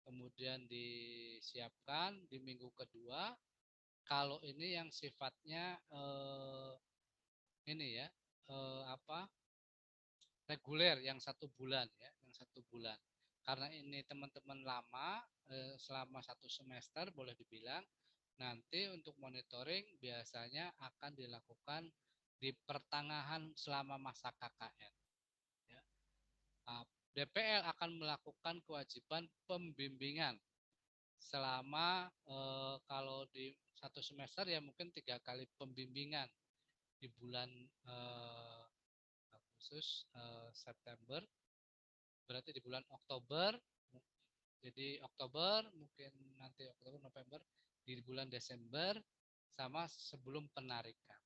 [SPEAKER 3] kemudian disiapkan di minggu kedua. Kalau ini yang sifatnya ini ya, reguler yang 1 bulan ya, yang 1 bulan. Karena ini teman-teman lama, selama 1 semester boleh dibilang, nanti untuk monitoring biasanya akan dilakukan di pertengahan selama masa KKN. Ya. DPL akan melakukan kewajiban pembimbingan selama kalau di 1 semester ya mungkin 3 kali pembimbingan di bulan Agustus, September, berarti di bulan Oktober, jadi Oktober mungkin nanti Oktober November, di bulan Desember sama sebelum penarikan.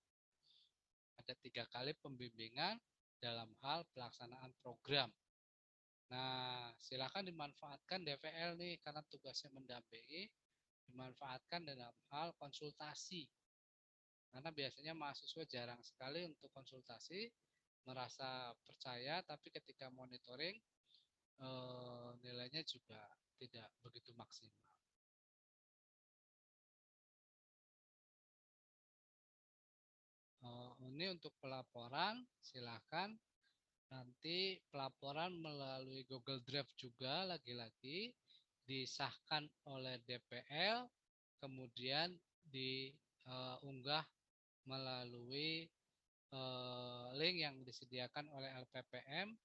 [SPEAKER 3] Ada 3 kali pembimbingan dalam hal pelaksanaan program. Nah, silakan dimanfaatkan DVL nih karena tugasnya mendampingi, dimanfaatkan dalam hal konsultasi. Karena biasanya mahasiswa jarang sekali untuk konsultasi, merasa percaya, tapi ketika monitoring nilainya juga tidak begitu maksimal. Ini untuk pelaporan, silakan nanti pelaporan melalui Google Drive juga lagi-lagi disahkan oleh DPL, kemudian diunggah melalui link yang disediakan oleh LPPM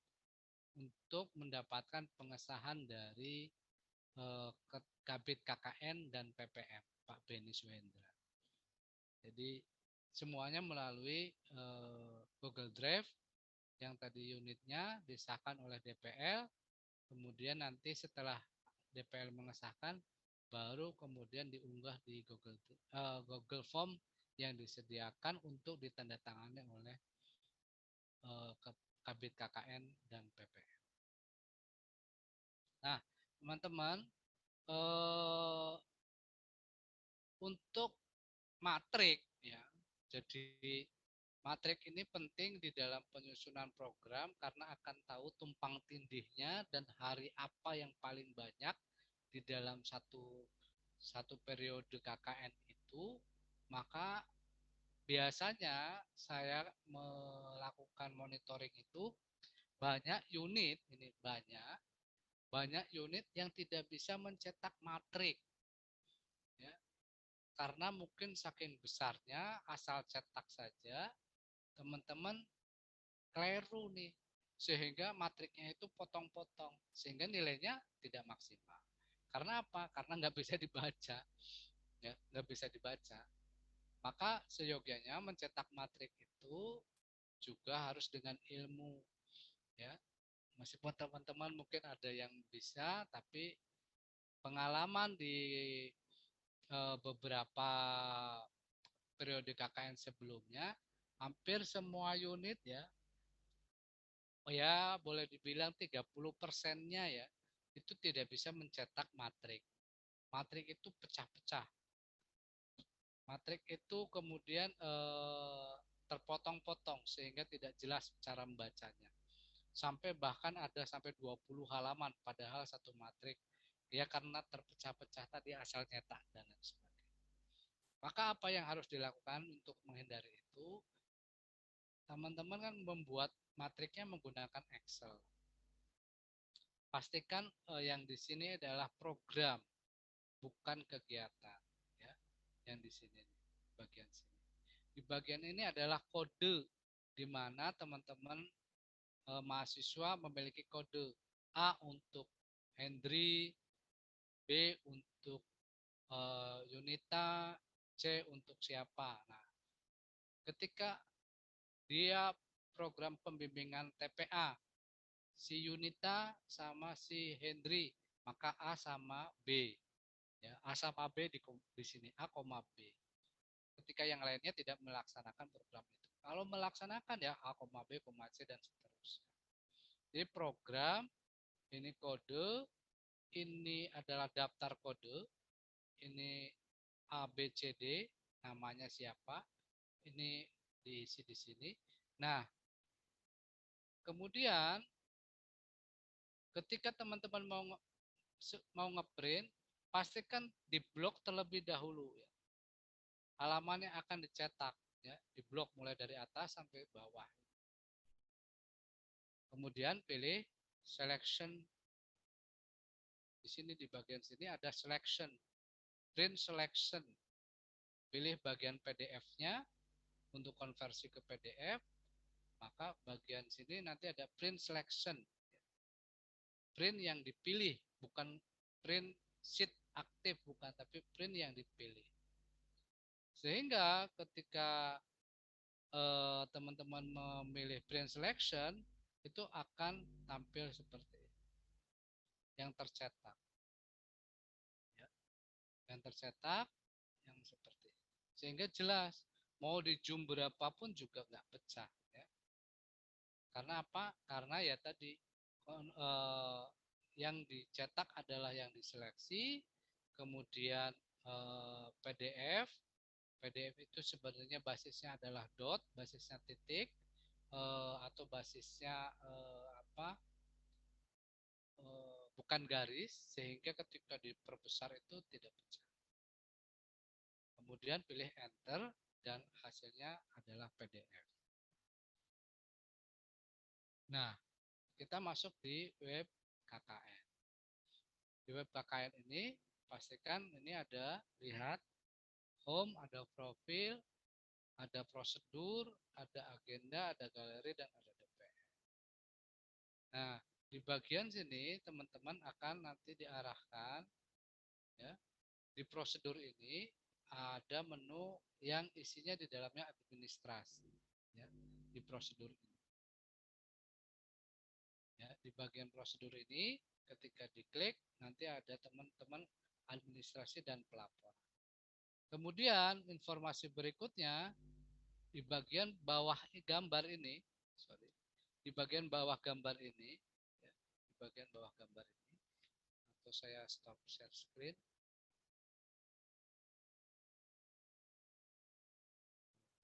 [SPEAKER 3] untuk mendapatkan pengesahan dari Kabid KKN dan PPM Pak Beni Suhendra. Jadi semuanya melalui Google Drive yang tadi unitnya disahkan oleh DPL, kemudian nanti setelah DPL mengesahkan baru kemudian diunggah di Google Form yang disediakan untuk ditandatangani oleh Kabid KKN dan PPM. Nah, teman-teman, untuk matrik ya. Jadi matrik ini penting di dalam penyusunan program karena akan tahu tumpang tindihnya dan hari apa yang paling banyak di dalam satu periode KKN itu. Maka biasanya saya melakukan monitoring itu banyak unit, ini banyak unit yang tidak bisa mencetak matrik. Ya, karena mungkin saking besarnya asal cetak saja teman-teman keliru nih, sehingga matriknya itu potong-potong sehingga nilainya tidak maksimal. Karena apa? Karena nggak bisa dibaca, ya nggak bisa dibaca. Maka seyogianya mencetak matrik itu juga harus dengan ilmu, ya. Meskipun teman-teman mungkin ada yang bisa, tapi pengalaman di beberapa periode KKN sebelumnya, hampir semua unit ya boleh dibilang 30%-nya ya, itu tidak bisa mencetak matrik. Matrik itu pecah-pecah. Matrik itu kemudian terpotong-potong sehingga tidak jelas cara membacanya. Sampai bahkan ada sampai 20 halaman padahal satu matrik. Ya karena terpecah-pecah tadi asal nyetak dan lain sebagainya. Maka apa yang harus dilakukan untuk menghindari itu? Teman-teman kan membuat matriknya menggunakan Excel. Pastikan yang di sini adalah program, bukan kegiatan. Ya, yang di sini, bagian sini. Di bagian ini adalah kode, di mana teman-teman mahasiswa memiliki kode A untuk Hendry, B untuk Yunita, C untuk siapa. Nah, ketika dia program pembimbingan TPA, si Yunita sama si Hendry, maka A sama B. Ya, A sama B di sini, A, B. Ketika yang lainnya tidak melaksanakan program itu. Kalau melaksanakan ya A, B, C, dan seterusnya. Jadi program, ini kode, ini adalah daftar kode, ini A, B, C, D, namanya siapa, ini diisi di sini. Nah, kemudian ketika teman-teman mau ngeprint, pastikan diblok terlebih dahulu ya. Halamannya akan dicetak ya, diblok mulai dari atas sampai bawah. Kemudian pilih selection. Di sini di bagian sini ada selection, print selection. Pilih bagian PDF-nya untuk konversi ke PDF, maka bagian sini nanti ada print selection. Print yang dipilih, bukan print sheet aktif, bukan, tapi print yang dipilih. Sehingga ketika teman-teman memilih print selection, itu akan tampil seperti ini. Yang tercetak. Ya. Yang tercetak, yang seperti ini. Sehingga jelas, mau di zoom berapapun juga nggak pecah. Ya. Karena apa? Karena ya tadi, yang dicetak adalah yang diseleksi, kemudian PDF. PDF itu sebenarnya basisnya adalah dot, basisnya titik, atau basisnya bukan garis, sehingga ketika diperbesar itu tidak pecah. Kemudian pilih enter dan hasilnya adalah PDF. Nah, kita masuk di web KKN. Di web KKN ini pastikan ini ada, lihat home, ada profil, ada prosedur, ada agenda, ada galeri, dan ada DPR. Nah, di bagian sini teman-teman akan nanti diarahkan ya, di prosedur ini ada menu yang isinya di dalamnya administrasi ya, di prosedur ini. Ya, di bagian prosedur ini ketika diklik nanti ada teman-teman administrasi dan pelaporan. Kemudian informasi berikutnya di bagian bawah gambar ini, di bagian bawah gambar ini, ya, di bagian bawah gambar ini, atau saya stop share screen.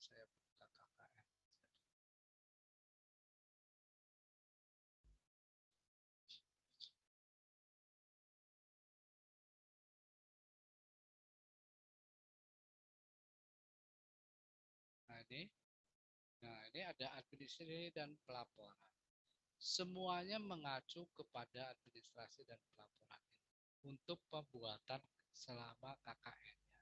[SPEAKER 3] Saya buka KKN. Nah ini ada administrasi dan pelaporan. Semuanya mengacu kepada administrasi dan pelaporan untuk pembuatan selama KKN-nya.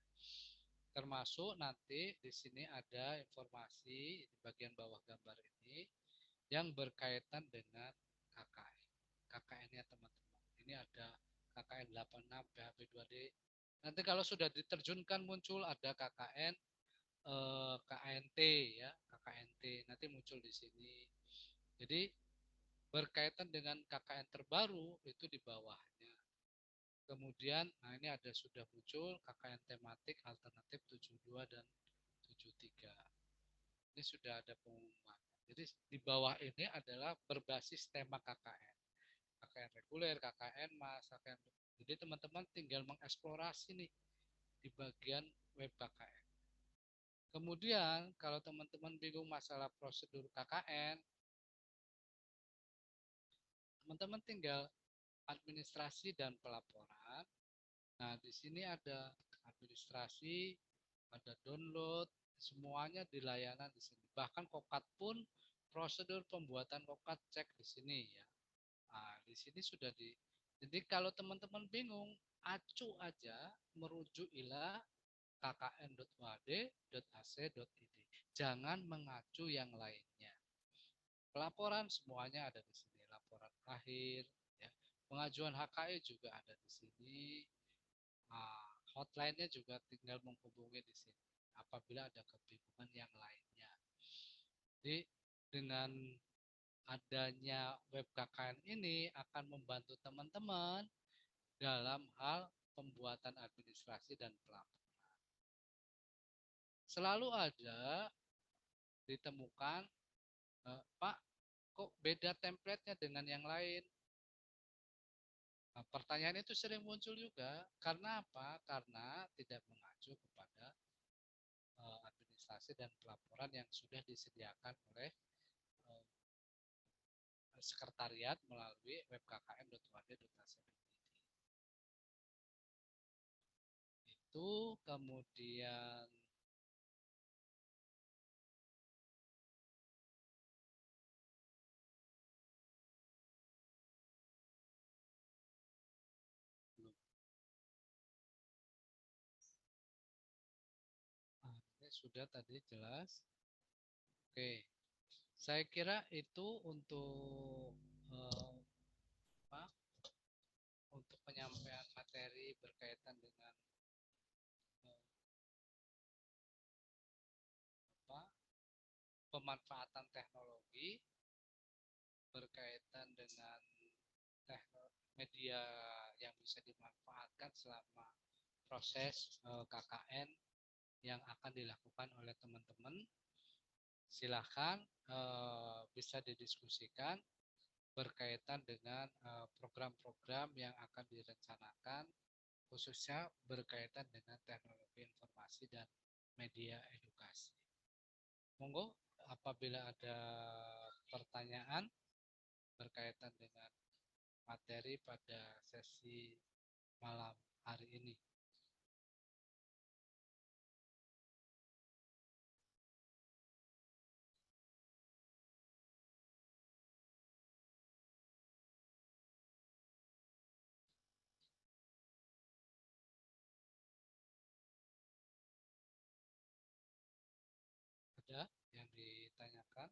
[SPEAKER 3] Termasuk nanti di sini ada informasi di bagian bawah gambar ini yang berkaitan dengan KKN. KKN-nya teman-teman. Ini ada KKN 86 PHP 2D. Nanti kalau sudah diterjunkan muncul ada KKN KNT ya, KKNT nanti muncul di sini. Jadi berkaitan dengan KKN terbaru itu di bawahnya. Kemudian, nah ini ada sudah muncul KKN tematik alternatif 72 dan 73. Ini sudah ada pengumuman. Jadi di bawah ini adalah berbasis tema KKN. KKN reguler, KKN mas, KKN. Jadi teman-teman tinggal mengeksplorasi nih di bagian web KKN. Kemudian kalau teman-teman bingung masalah prosedur KKN, teman-teman tinggal administrasi dan pelaporan. Nah, di sini ada administrasi, ada download, semuanya di layanan di sini. Bahkan kokat pun prosedur pembuatan kokat cek di sini ya. Nah, di sini sudah di. Jadi kalau teman-teman bingung, acu aja merujuk ila kkn.wad.ac.id. Jangan mengacu yang lainnya. Pelaporan semuanya ada di sini. Laporan akhir, ya. Pengajuan HKI juga ada di sini. Hotline-nya juga tinggal menghubungi di sini. Apabila ada kebingungan yang lainnya. Jadi dengan adanya web KKN ini akan membantu teman-teman dalam hal pembuatan administrasi dan pelaporan. Selalu ada ditemukan, Pak, kok beda template-nya dengan yang lain? Nah, pertanyaan itu sering muncul juga. Karena apa? Karena tidak mengacu kepada administrasi dan pelaporan yang sudah disediakan oleh sekretariat melalui webkkm.wad.ac.id. Itu kemudian ini sudah tadi jelas. Oke, saya kira itu untuk apa? Untuk penyampaian materi berkaitan dengan apa? Pemanfaatan teknologi berkaitan dengan media yang bisa dimanfaatkan selama proses KKN yang akan dilakukan oleh teman-teman. Silahkan bisa didiskusikan berkaitan dengan program-program yang akan direncanakan, khususnya berkaitan dengan teknologi informasi dan media edukasi. Monggo, apabila ada pertanyaan berkaitan dengan materi pada sesi malam hari ini. Ada yang ditanyakan?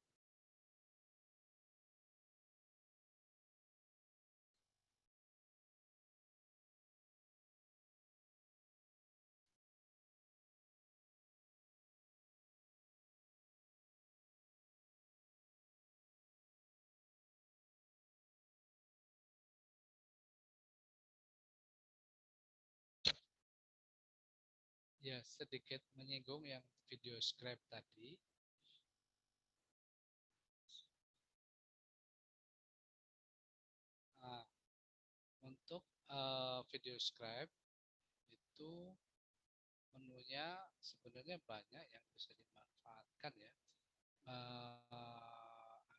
[SPEAKER 3] Ya, sedikit menyinggung yang video scribe tadi. Nah, untuk video scribe itu menunya sebenarnya banyak yang bisa dimanfaatkan ya.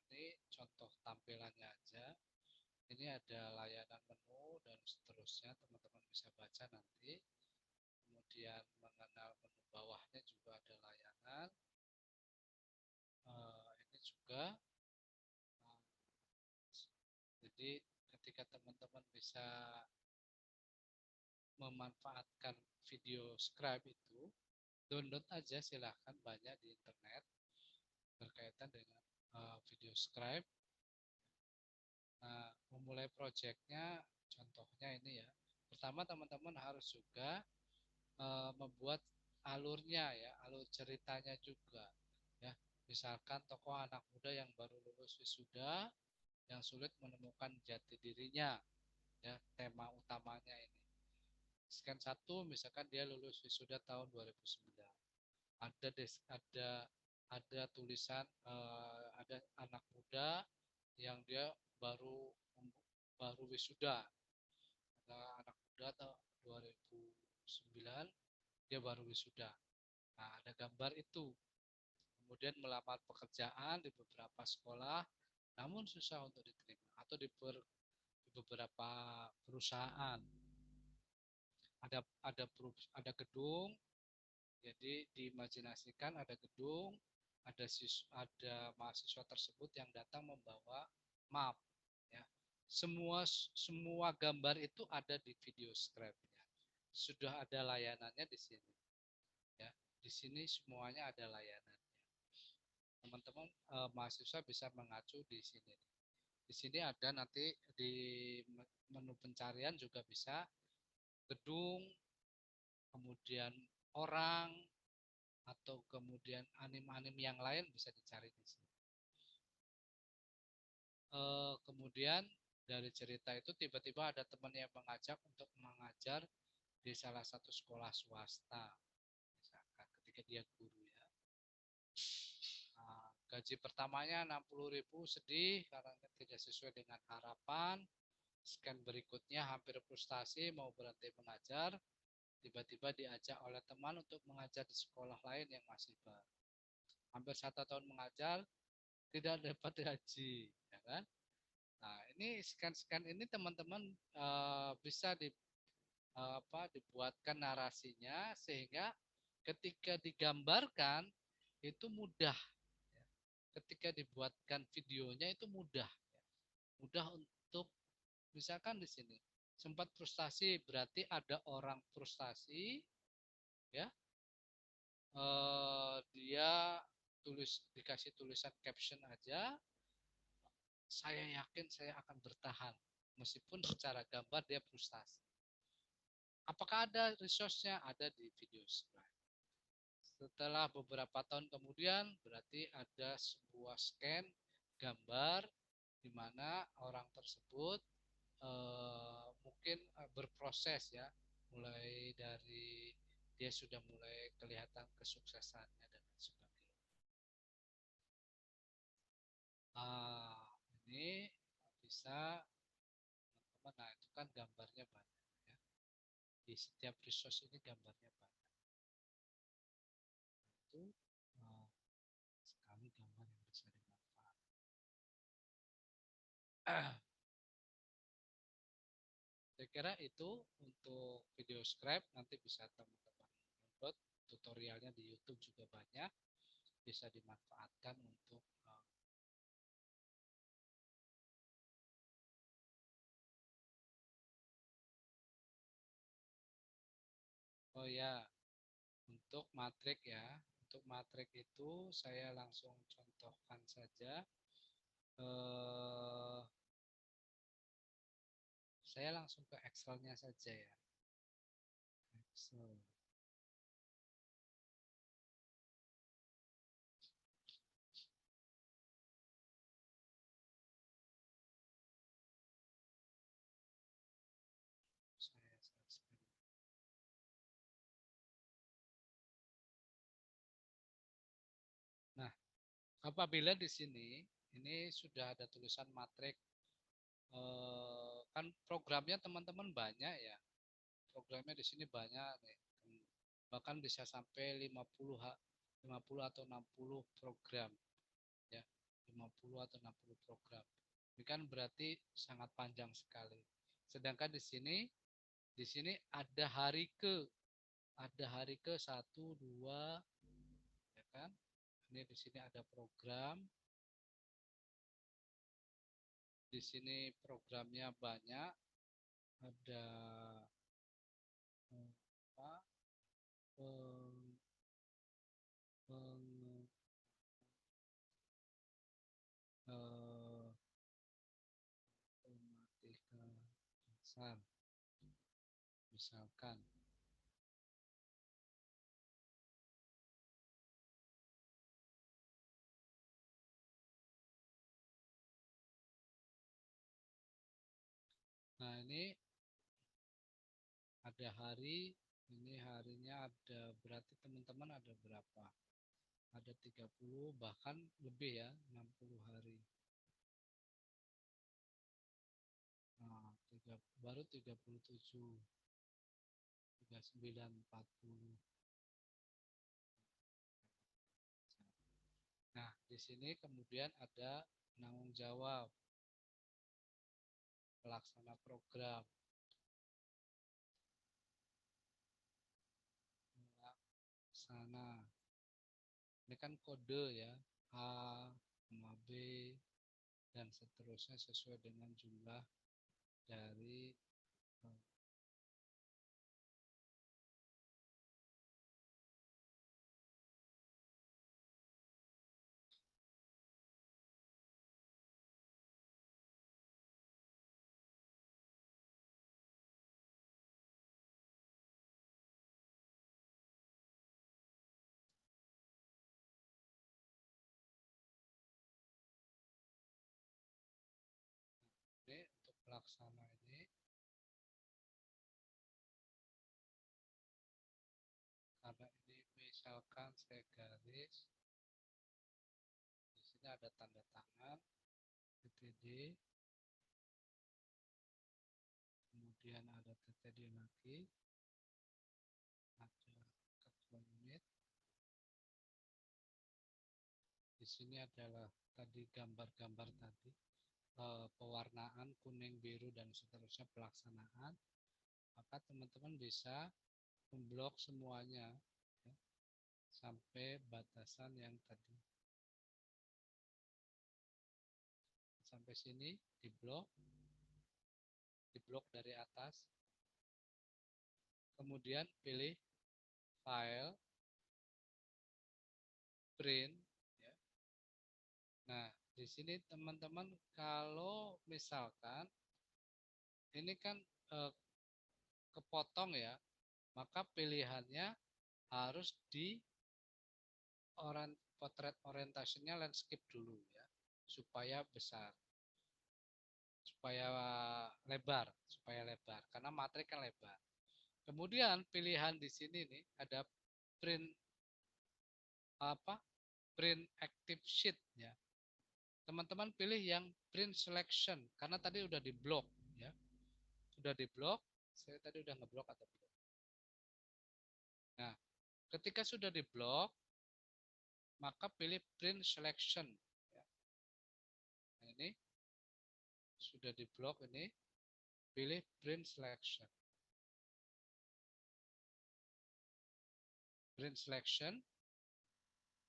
[SPEAKER 3] Ini contoh tampilannya aja. Ini ada layanan menu dan seterusnya, teman-teman bisa baca nanti. Kemudian mengenal menu bawahnya juga ada layanan. Ini juga. Jadi ketika teman-teman bisa memanfaatkan video scribe itu, download aja silahkan, banyak di internet berkaitan dengan video scribe. Nah, memulai projectnya contohnya ini ya. Pertama teman-teman harus juga membuat alurnya ya, alur ceritanya juga ya. Misalkan tokoh anak muda yang baru lulus wisuda yang sulit menemukan jati dirinya ya, tema utamanya ini. Scan 1 misalkan dia lulus wisuda tahun 2009. Ada tulisan ada anak muda yang dia baru wisuda. Ada anak muda tahun 2009 dia baru wisuda. Nah, ada gambar itu. Kemudian melamar pekerjaan di beberapa sekolah namun susah untuk diterima atau di beberapa perusahaan. Ada gedung, jadi diimajinasikan ada gedung, ada mahasiswa tersebut yang datang membawa map ya. Semua gambar itu ada di video scribe-nya. Sudah ada layanannya di sini. Ya, di sini semuanya ada layanannya. Teman-teman mahasiswa bisa mengacu di sini. Di sini ada nanti di menu pencarian juga bisa gedung, kemudian orang, atau kemudian anim-anim yang lain bisa dicari di sini. Kemudian dari cerita itu tiba-tiba ada teman yang mengajak untuk mengajar di salah satu sekolah swasta, misalkan ketika dia guru ya. Nah, Gaji pertamanya 60.000 sedih karena tidak sesuai dengan harapan. Scan berikutnya hampir frustasi mau berhenti mengajar. Tiba-tiba diajak oleh teman untuk mengajar di sekolah lain yang masih baru. Hampir 1 tahun mengajar, tidak dapat gaji, ya kan? Nah, ini scan-scan ini teman-teman bisa dibuatkan narasinya sehingga ketika digambarkan itu mudah. Ketika dibuatkan videonya itu mudah. Mudah untuk misalkan di sini sempat frustasi berarti ada orang frustasi ya dia dikasih tulisan caption aja, saya yakin saya akan bertahan meskipun secara gambar dia frustasi. Apakah ada resource-nya? Ada di video slide. Setelah beberapa tahun kemudian berarti ada sebuah scan gambar di mana orang tersebut mungkin berproses ya, mulai dari dia sudah mulai kelihatan kesuksesannya dan lain sebagainya. Ini bisa teman-teman, nah itu kan gambarnya banyak ya. Di setiap resource ini gambarnya banyak. Itu sekali gambar yang bisa dimanfaatkan. Saya kira itu untuk video scribe, nanti bisa teman-teman download tutorialnya di YouTube juga banyak, bisa dimanfaatkan untuk oh ya, untuk matrik ya, untuk matrik itu saya langsung contohkan saja. Saya langsung ke Excel-nya saja ya. Excel. Saya selesai. Nah, apabila di sini ini sudah ada tulisan matrik, kan programnya teman-teman banyak ya. Programnya di sini banyak nih. Bahkan bisa sampai 50 atau 60 program ya. 50 atau 60 program. Ini kan berarti sangat panjang sekali. Sedangkan di sini ada hari ke 1, 2 ya kan. Ini di sini ada program. Di sini programnya banyak. Ada apa? Matematika dasar misalkan. Nah, ini ada hari, ini harinya ada, berarti teman-teman ada berapa? Ada 30 bahkan lebih ya, 60 hari. Nah, baru 37, 39, 40. Nah, di sini kemudian ada penanggung jawab, pelaksana program, pelaksana. Ini kan kode ya, A, sama B, dan seterusnya sesuai dengan jumlah dari ini untuk pelaksana ini. Karena ini misalkan saya garis ada tanda tangan, TTD, kemudian ada TTD lagi, ada ketua unit. Di sini adalah tadi gambar-gambar tadi, pewarnaan kuning, biru, dan seterusnya pelaksanaan. Maka teman-teman bisa memblok semuanya ya, sampai batasan yang tadi. Sampai sini diblok dari atas. Kemudian pilih file, print. Ya. Nah, di sini teman-teman kalau misalkan ini kan kepotong ya, maka pilihannya harus di potret orientasinya landscape dulu ya, supaya besar, supaya lebar, karena matrik kan lebar. Kemudian pilihan di sini nih ada print print active sheet ya. Teman-teman pilih yang print selection karena tadi udah diblok ya. Sudah diblok, saya tadi udah ngeblok atau belum. Nah, ketika sudah diblok maka pilih print selection ya. Nah, ini sudah diblok, ini pilih print selection. Print selection,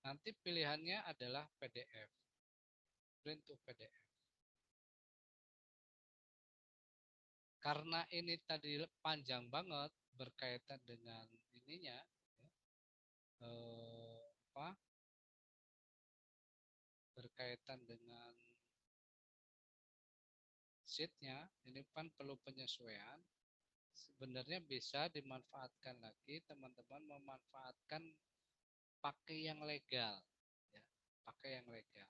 [SPEAKER 3] nanti pilihannya adalah PDF. Print to PDF. Karena ini tadi panjang banget berkaitan dengan ininya, ya, berkaitan dengan sheetnya, ini kan perlu penyesuaian. Sebenarnya bisa dimanfaatkan lagi, teman-teman memanfaatkan pakai yang legal, ya, pakai yang legal,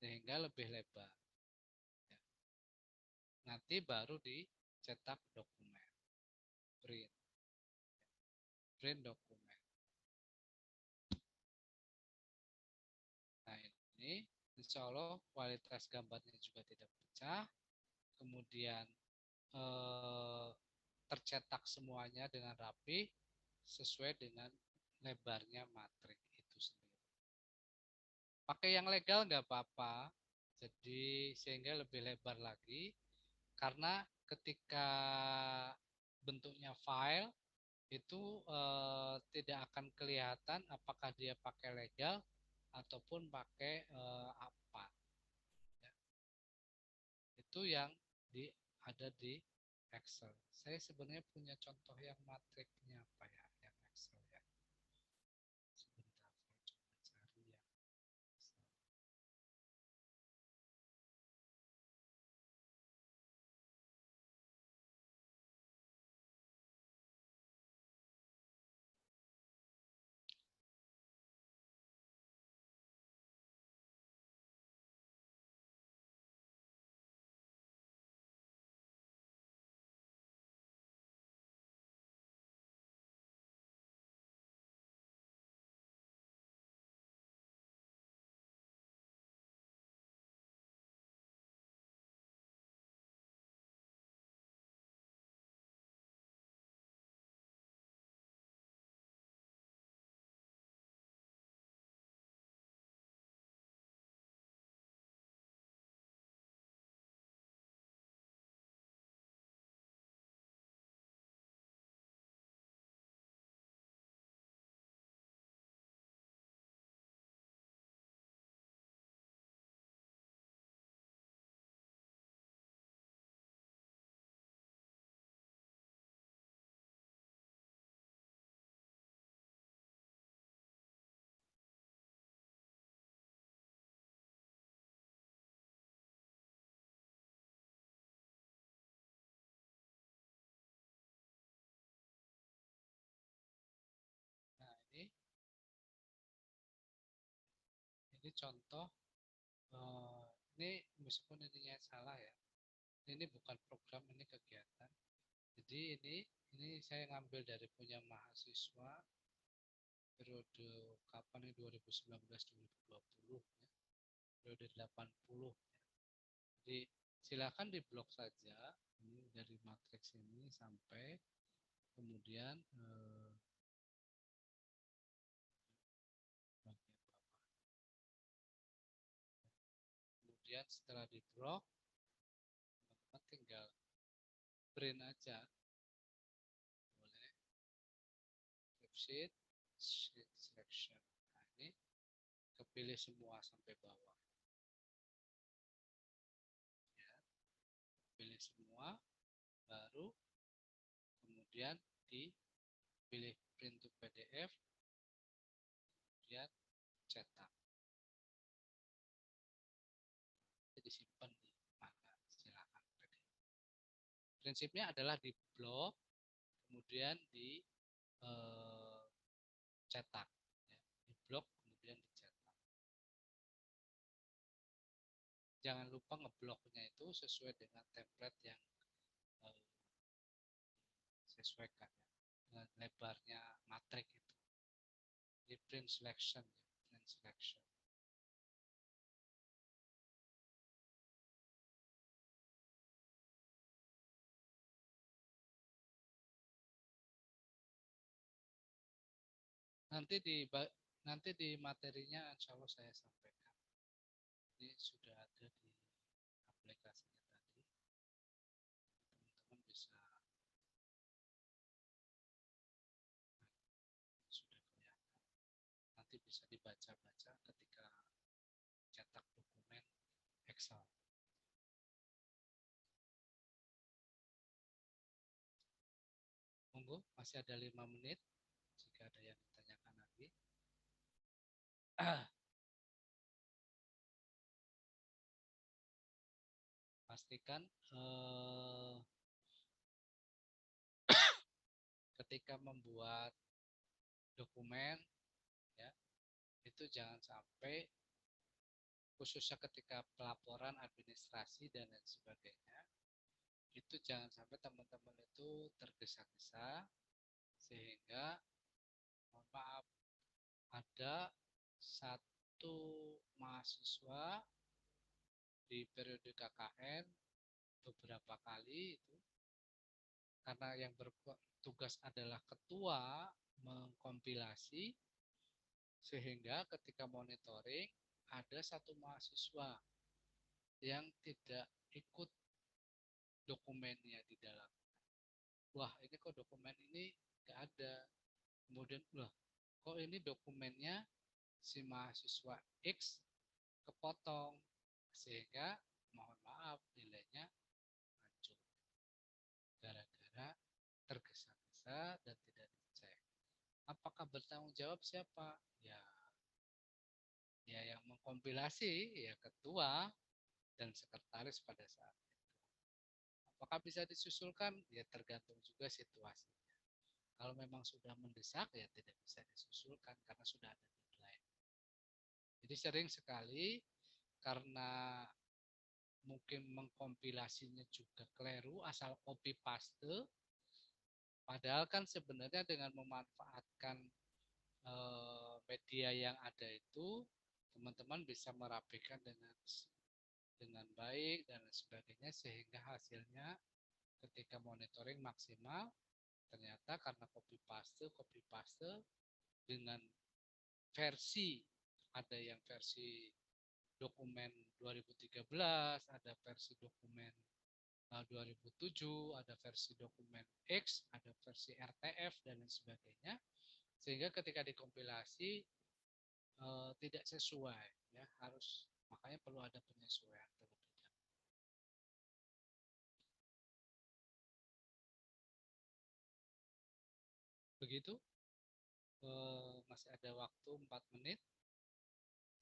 [SPEAKER 3] sehingga lebih lebar. Ya. Nanti baru dicetak dokumen, print dokumen. Nah ini, insya Allah kualitas gambarnya juga tidak pecah, kemudian tercetak semuanya dengan rapi sesuai dengan lebarnya matrik itu sendiri. Pakai yang legal nggak apa-apa, jadi sehingga lebih lebar lagi, karena ketika bentuknya file itu tidak akan kelihatan apakah dia pakai legal ataupun pakai apa. Ya. Itu yang ada di Excel. Saya sebenarnya punya contoh yang matriknya apa ya, yang Excel ya. Sebentar, saya coba cari yang Excel. Nah ini contoh. Ini meskipun ininya salah ya, ini bukan program, ini kegiatan. Jadi ini saya ngambil dari punya mahasiswa periode kapan nih, 2019-2020 ya. periode 80. Jadi silakan diblok saja ini dari matriks ini sampai kemudian kemudian setelah diblok teman-teman tinggal print aja, boleh sheet selection. Nah, ini kepilih semua sampai bawah ya, pilih semua, baru kemudian dipilih print to PDF, kemudian cetak, disimpan di mana silakan. Prinsipnya adalah di blok kemudian di cetak ya. Di blok kemudian dicetak. Jangan lupa ngebloknya itu sesuai dengan template yang sesuaikan ya, dengan lebarnya matrik itu. Di print selection ya, print selection. Nanti di materinya insya Allah saya sampaikan. Ini sudah ada di aplikasinya tadi. Teman-teman bisa sudah kelihatan. Nanti bisa dibaca-baca ketika cetak dokumen Excel. Monggo, masih ada 5 menit jika ada yang ditanyakan lagi. Pastikan ketika membuat dokumen ya, itu jangan sampai khususnya ketika pelaporan administrasi dan lain sebagainya, itu jangan sampai teman-teman itu tergesa-gesa sehingga mohon maaf ada satu mahasiswa di periode KKN beberapa kali itu karena yang bertugas adalah ketua mengkompilasi, sehingga ketika monitoring ada satu mahasiswa yang tidak ikut dokumennya di dalam. Wah, ini kok dokumen ini nggak ada. Kemudian, loh, kok ini dokumennya si mahasiswa X kepotong, sehingga mohon maaf nilainya hancur gara-gara tergesa-gesa dan tidak dicek. Apakah bertanggung jawab siapa? Ya yang mengkompilasi ya ketua dan sekretaris pada saat itu. Apakah bisa disusulkan? Ya tergantung juga situasinya. Kalau memang sudah mendesak ya tidak bisa disusulkan karena sudah ada deadline. Jadi sering sekali karena mungkin mengkompilasinya juga keliru asal copy paste, padahal kan sebenarnya dengan memanfaatkan media yang ada itu teman-teman bisa merapikan dengan baik dan sebagainya sehingga hasilnya ketika monitoring maksimal. Ternyata karena copy paste dengan versi, ada yang versi dokumen 2013, ada versi dokumen 2007, ada versi dokumen X, ada versi RTF dan lain sebagainya, sehingga ketika dikompilasi tidak sesuai ya, harus, makanya perlu ada penyesuaian terlebih dahulu. Begitu, masih ada waktu 4 menit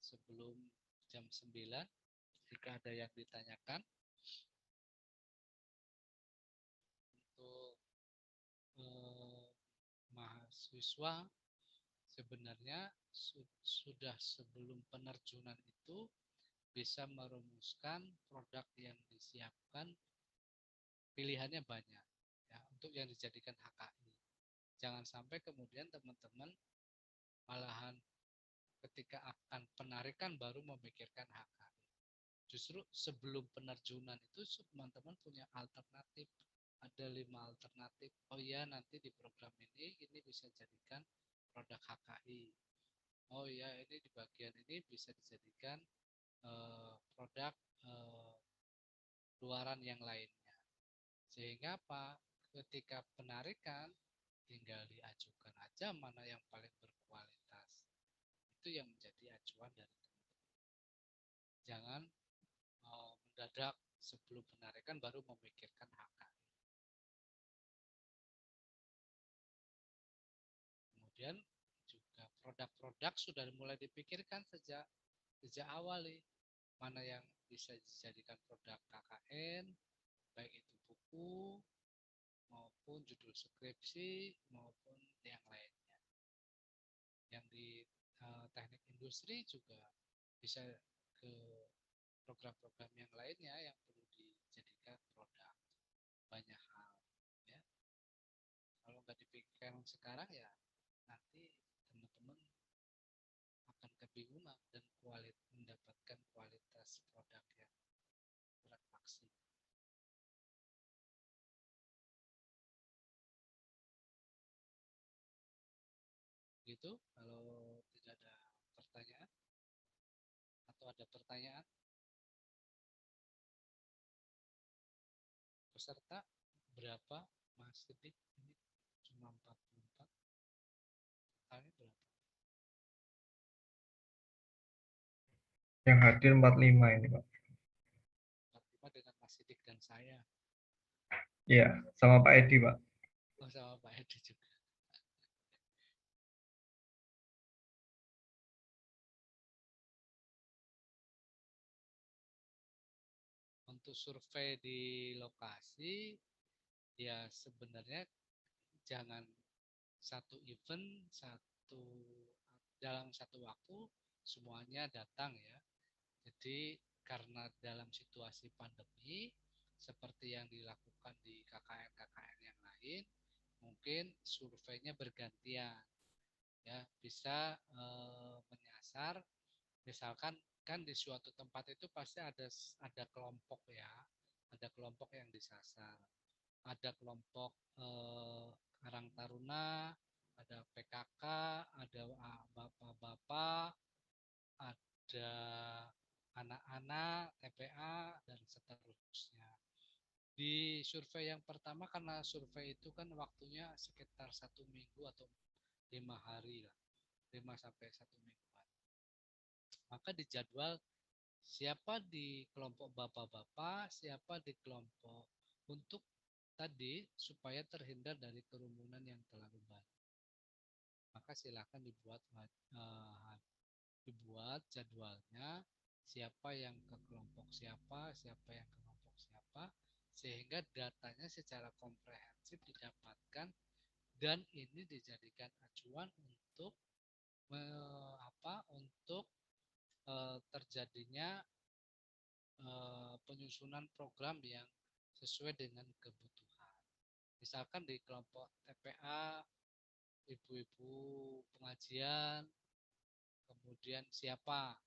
[SPEAKER 3] sebelum jam 9 jika ada yang ditanyakan. Untuk mahasiswa sebenarnya sudah sebelum penerjunan itu bisa merumuskan produk yang disiapkan, pilihannya banyak ya untuk yang dijadikan HKI. Jangan sampai kemudian teman-teman malahan ketika akan penarikan baru memikirkan HKI. Justru sebelum penerjunan itu teman-teman punya alternatif. Ada 5 alternatif. Oh ya, nanti di program ini bisa dijadikan produk HKI. Oh ya, ini di bagian ini bisa dijadikan produk luaran yang lainnya. Sehingga apa? Ketika penarikan tinggal diajukan aja mana yang paling berkualitas. Itu yang menjadi acuan dari teman-teman. Jangan mendadak sebelum penarikan baru memikirkan HKI. Kemudian juga produk-produk sudah mulai dipikirkan sejak awal nih. Mana yang bisa dijadikan produk KKN, baik itu buku maupun judul skripsi maupun yang lainnya. Yang di teknik industri juga bisa ke program-program yang lainnya yang perlu dijadikan produk banyak hal ya. Kalau nggak dipikirkan sekarang ya nanti teman-teman akan kebingungan dan mendapatkan kualitas produk yang kurang maksimal. Gitu, kalau tidak ada pertanyaan atau ada pertanyaan, peserta berapa Mas Sidik? Ini cuma 44. Totalnya berapa?
[SPEAKER 4] Yang hadir 45 ini, Pak.
[SPEAKER 3] 45 dengan Mas Sidik dan saya.
[SPEAKER 4] Iya, sama Pak Edi, Pak.
[SPEAKER 3] Oh, sama Pak Edi juga. Untuk survei di lokasi, ya sebenarnya jangan satu event, dalam satu waktu semuanya datang ya. Jadi karena dalam situasi pandemi, seperti yang dilakukan di KKN-KKN yang lain, mungkin surveinya bergantian. Ya, bisa menyasar, misalkan kan di suatu tempat itu pasti ada kelompok ya, ada kelompok yang disasar, ada kelompok Karang Taruna, ada PKK, ada bapak-bapak, ada anak-anak, TPA, dan seterusnya. Di survei yang pertama, karena survei itu kan waktunya sekitar 1 minggu atau 5 hari lah, 5 sampai 1 mingguan. Maka dijadwal siapa di kelompok bapak-bapak, siapa di kelompok untuk tadi supaya terhindar dari kerumunan yang terlalu banyak. Maka silakan dibuat jadwalnya, siapa yang ke kelompok siapa, siapa yang ke kelompok siapa, sehingga datanya secara komprehensif didapatkan dan ini dijadikan acuan untuk terjadinya penyusunan program yang sesuai dengan kebutuhan. Misalkan di kelompok TPA, ibu-ibu pengajian, kemudian siapa,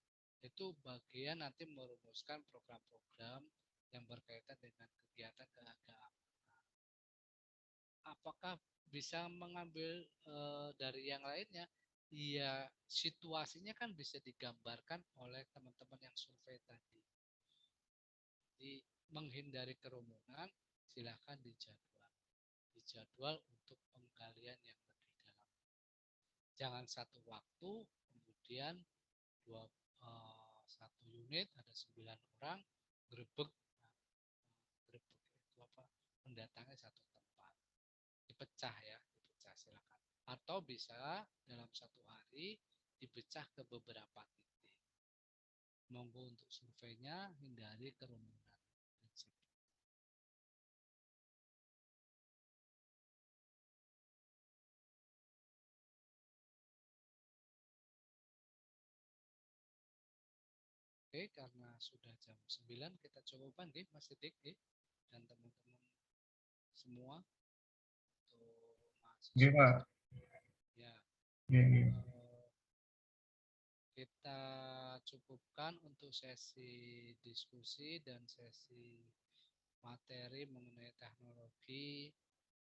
[SPEAKER 3] itu bagian nanti merumuskan program-program yang berkaitan dengan kegiatan keagamaan. Apakah bisa mengambil dari yang lainnya? Iya, situasinya kan bisa digambarkan oleh teman-teman yang survei tadi. Jadi menghindari kerumunan, silakan dijadwal untuk penggalian yang lebih dalam. Jangan satu waktu, kemudian satu unit ada 9 orang grebek, grebek itu apa? Mendatangi satu tempat. Dipecah ya, dipecah silakan. Atau bisa dalam satu hari dipecah ke beberapa titik. Monggo untuk surveinya hindari kerumunan. Oke, karena sudah jam 9 kita coba nih Mas Sidik dan teman-teman semua untuk
[SPEAKER 4] Iya,
[SPEAKER 3] mahasiswa.
[SPEAKER 4] Pak.
[SPEAKER 3] Ya,
[SPEAKER 4] Iya, iya.
[SPEAKER 3] kita cukupkan untuk sesi diskusi dan sesi materi mengenai teknologi,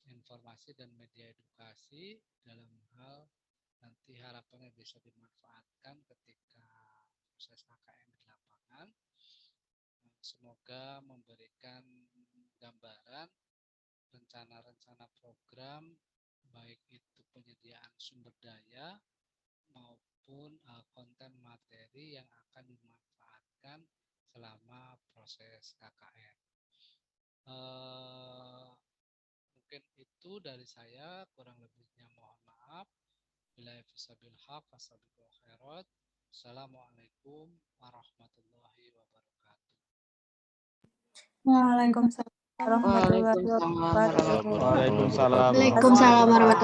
[SPEAKER 3] informasi dan media edukasi dalam hal nanti harapannya bisa dimanfaatkan ketika proses KKN di lapangan. Semoga memberikan gambaran rencana-rencana program baik itu penyediaan sumber daya maupun konten materi yang akan dimanfaatkan selama proses KKN. Mungkin itu dari saya, kurang lebihnya mohon maaf. Billahi fisabil haq, wasabiqul khairat. Assalamualaikum warahmatullahi wabarakatuh.
[SPEAKER 1] Waalaikumsalam warahmatullahi
[SPEAKER 5] Waalaikumsalam
[SPEAKER 1] wabarakatuh.
[SPEAKER 5] warahmatullahi
[SPEAKER 2] Waalaikumsalam
[SPEAKER 5] wabarakatuh.
[SPEAKER 1] Waalaikumsalam warahmatullahi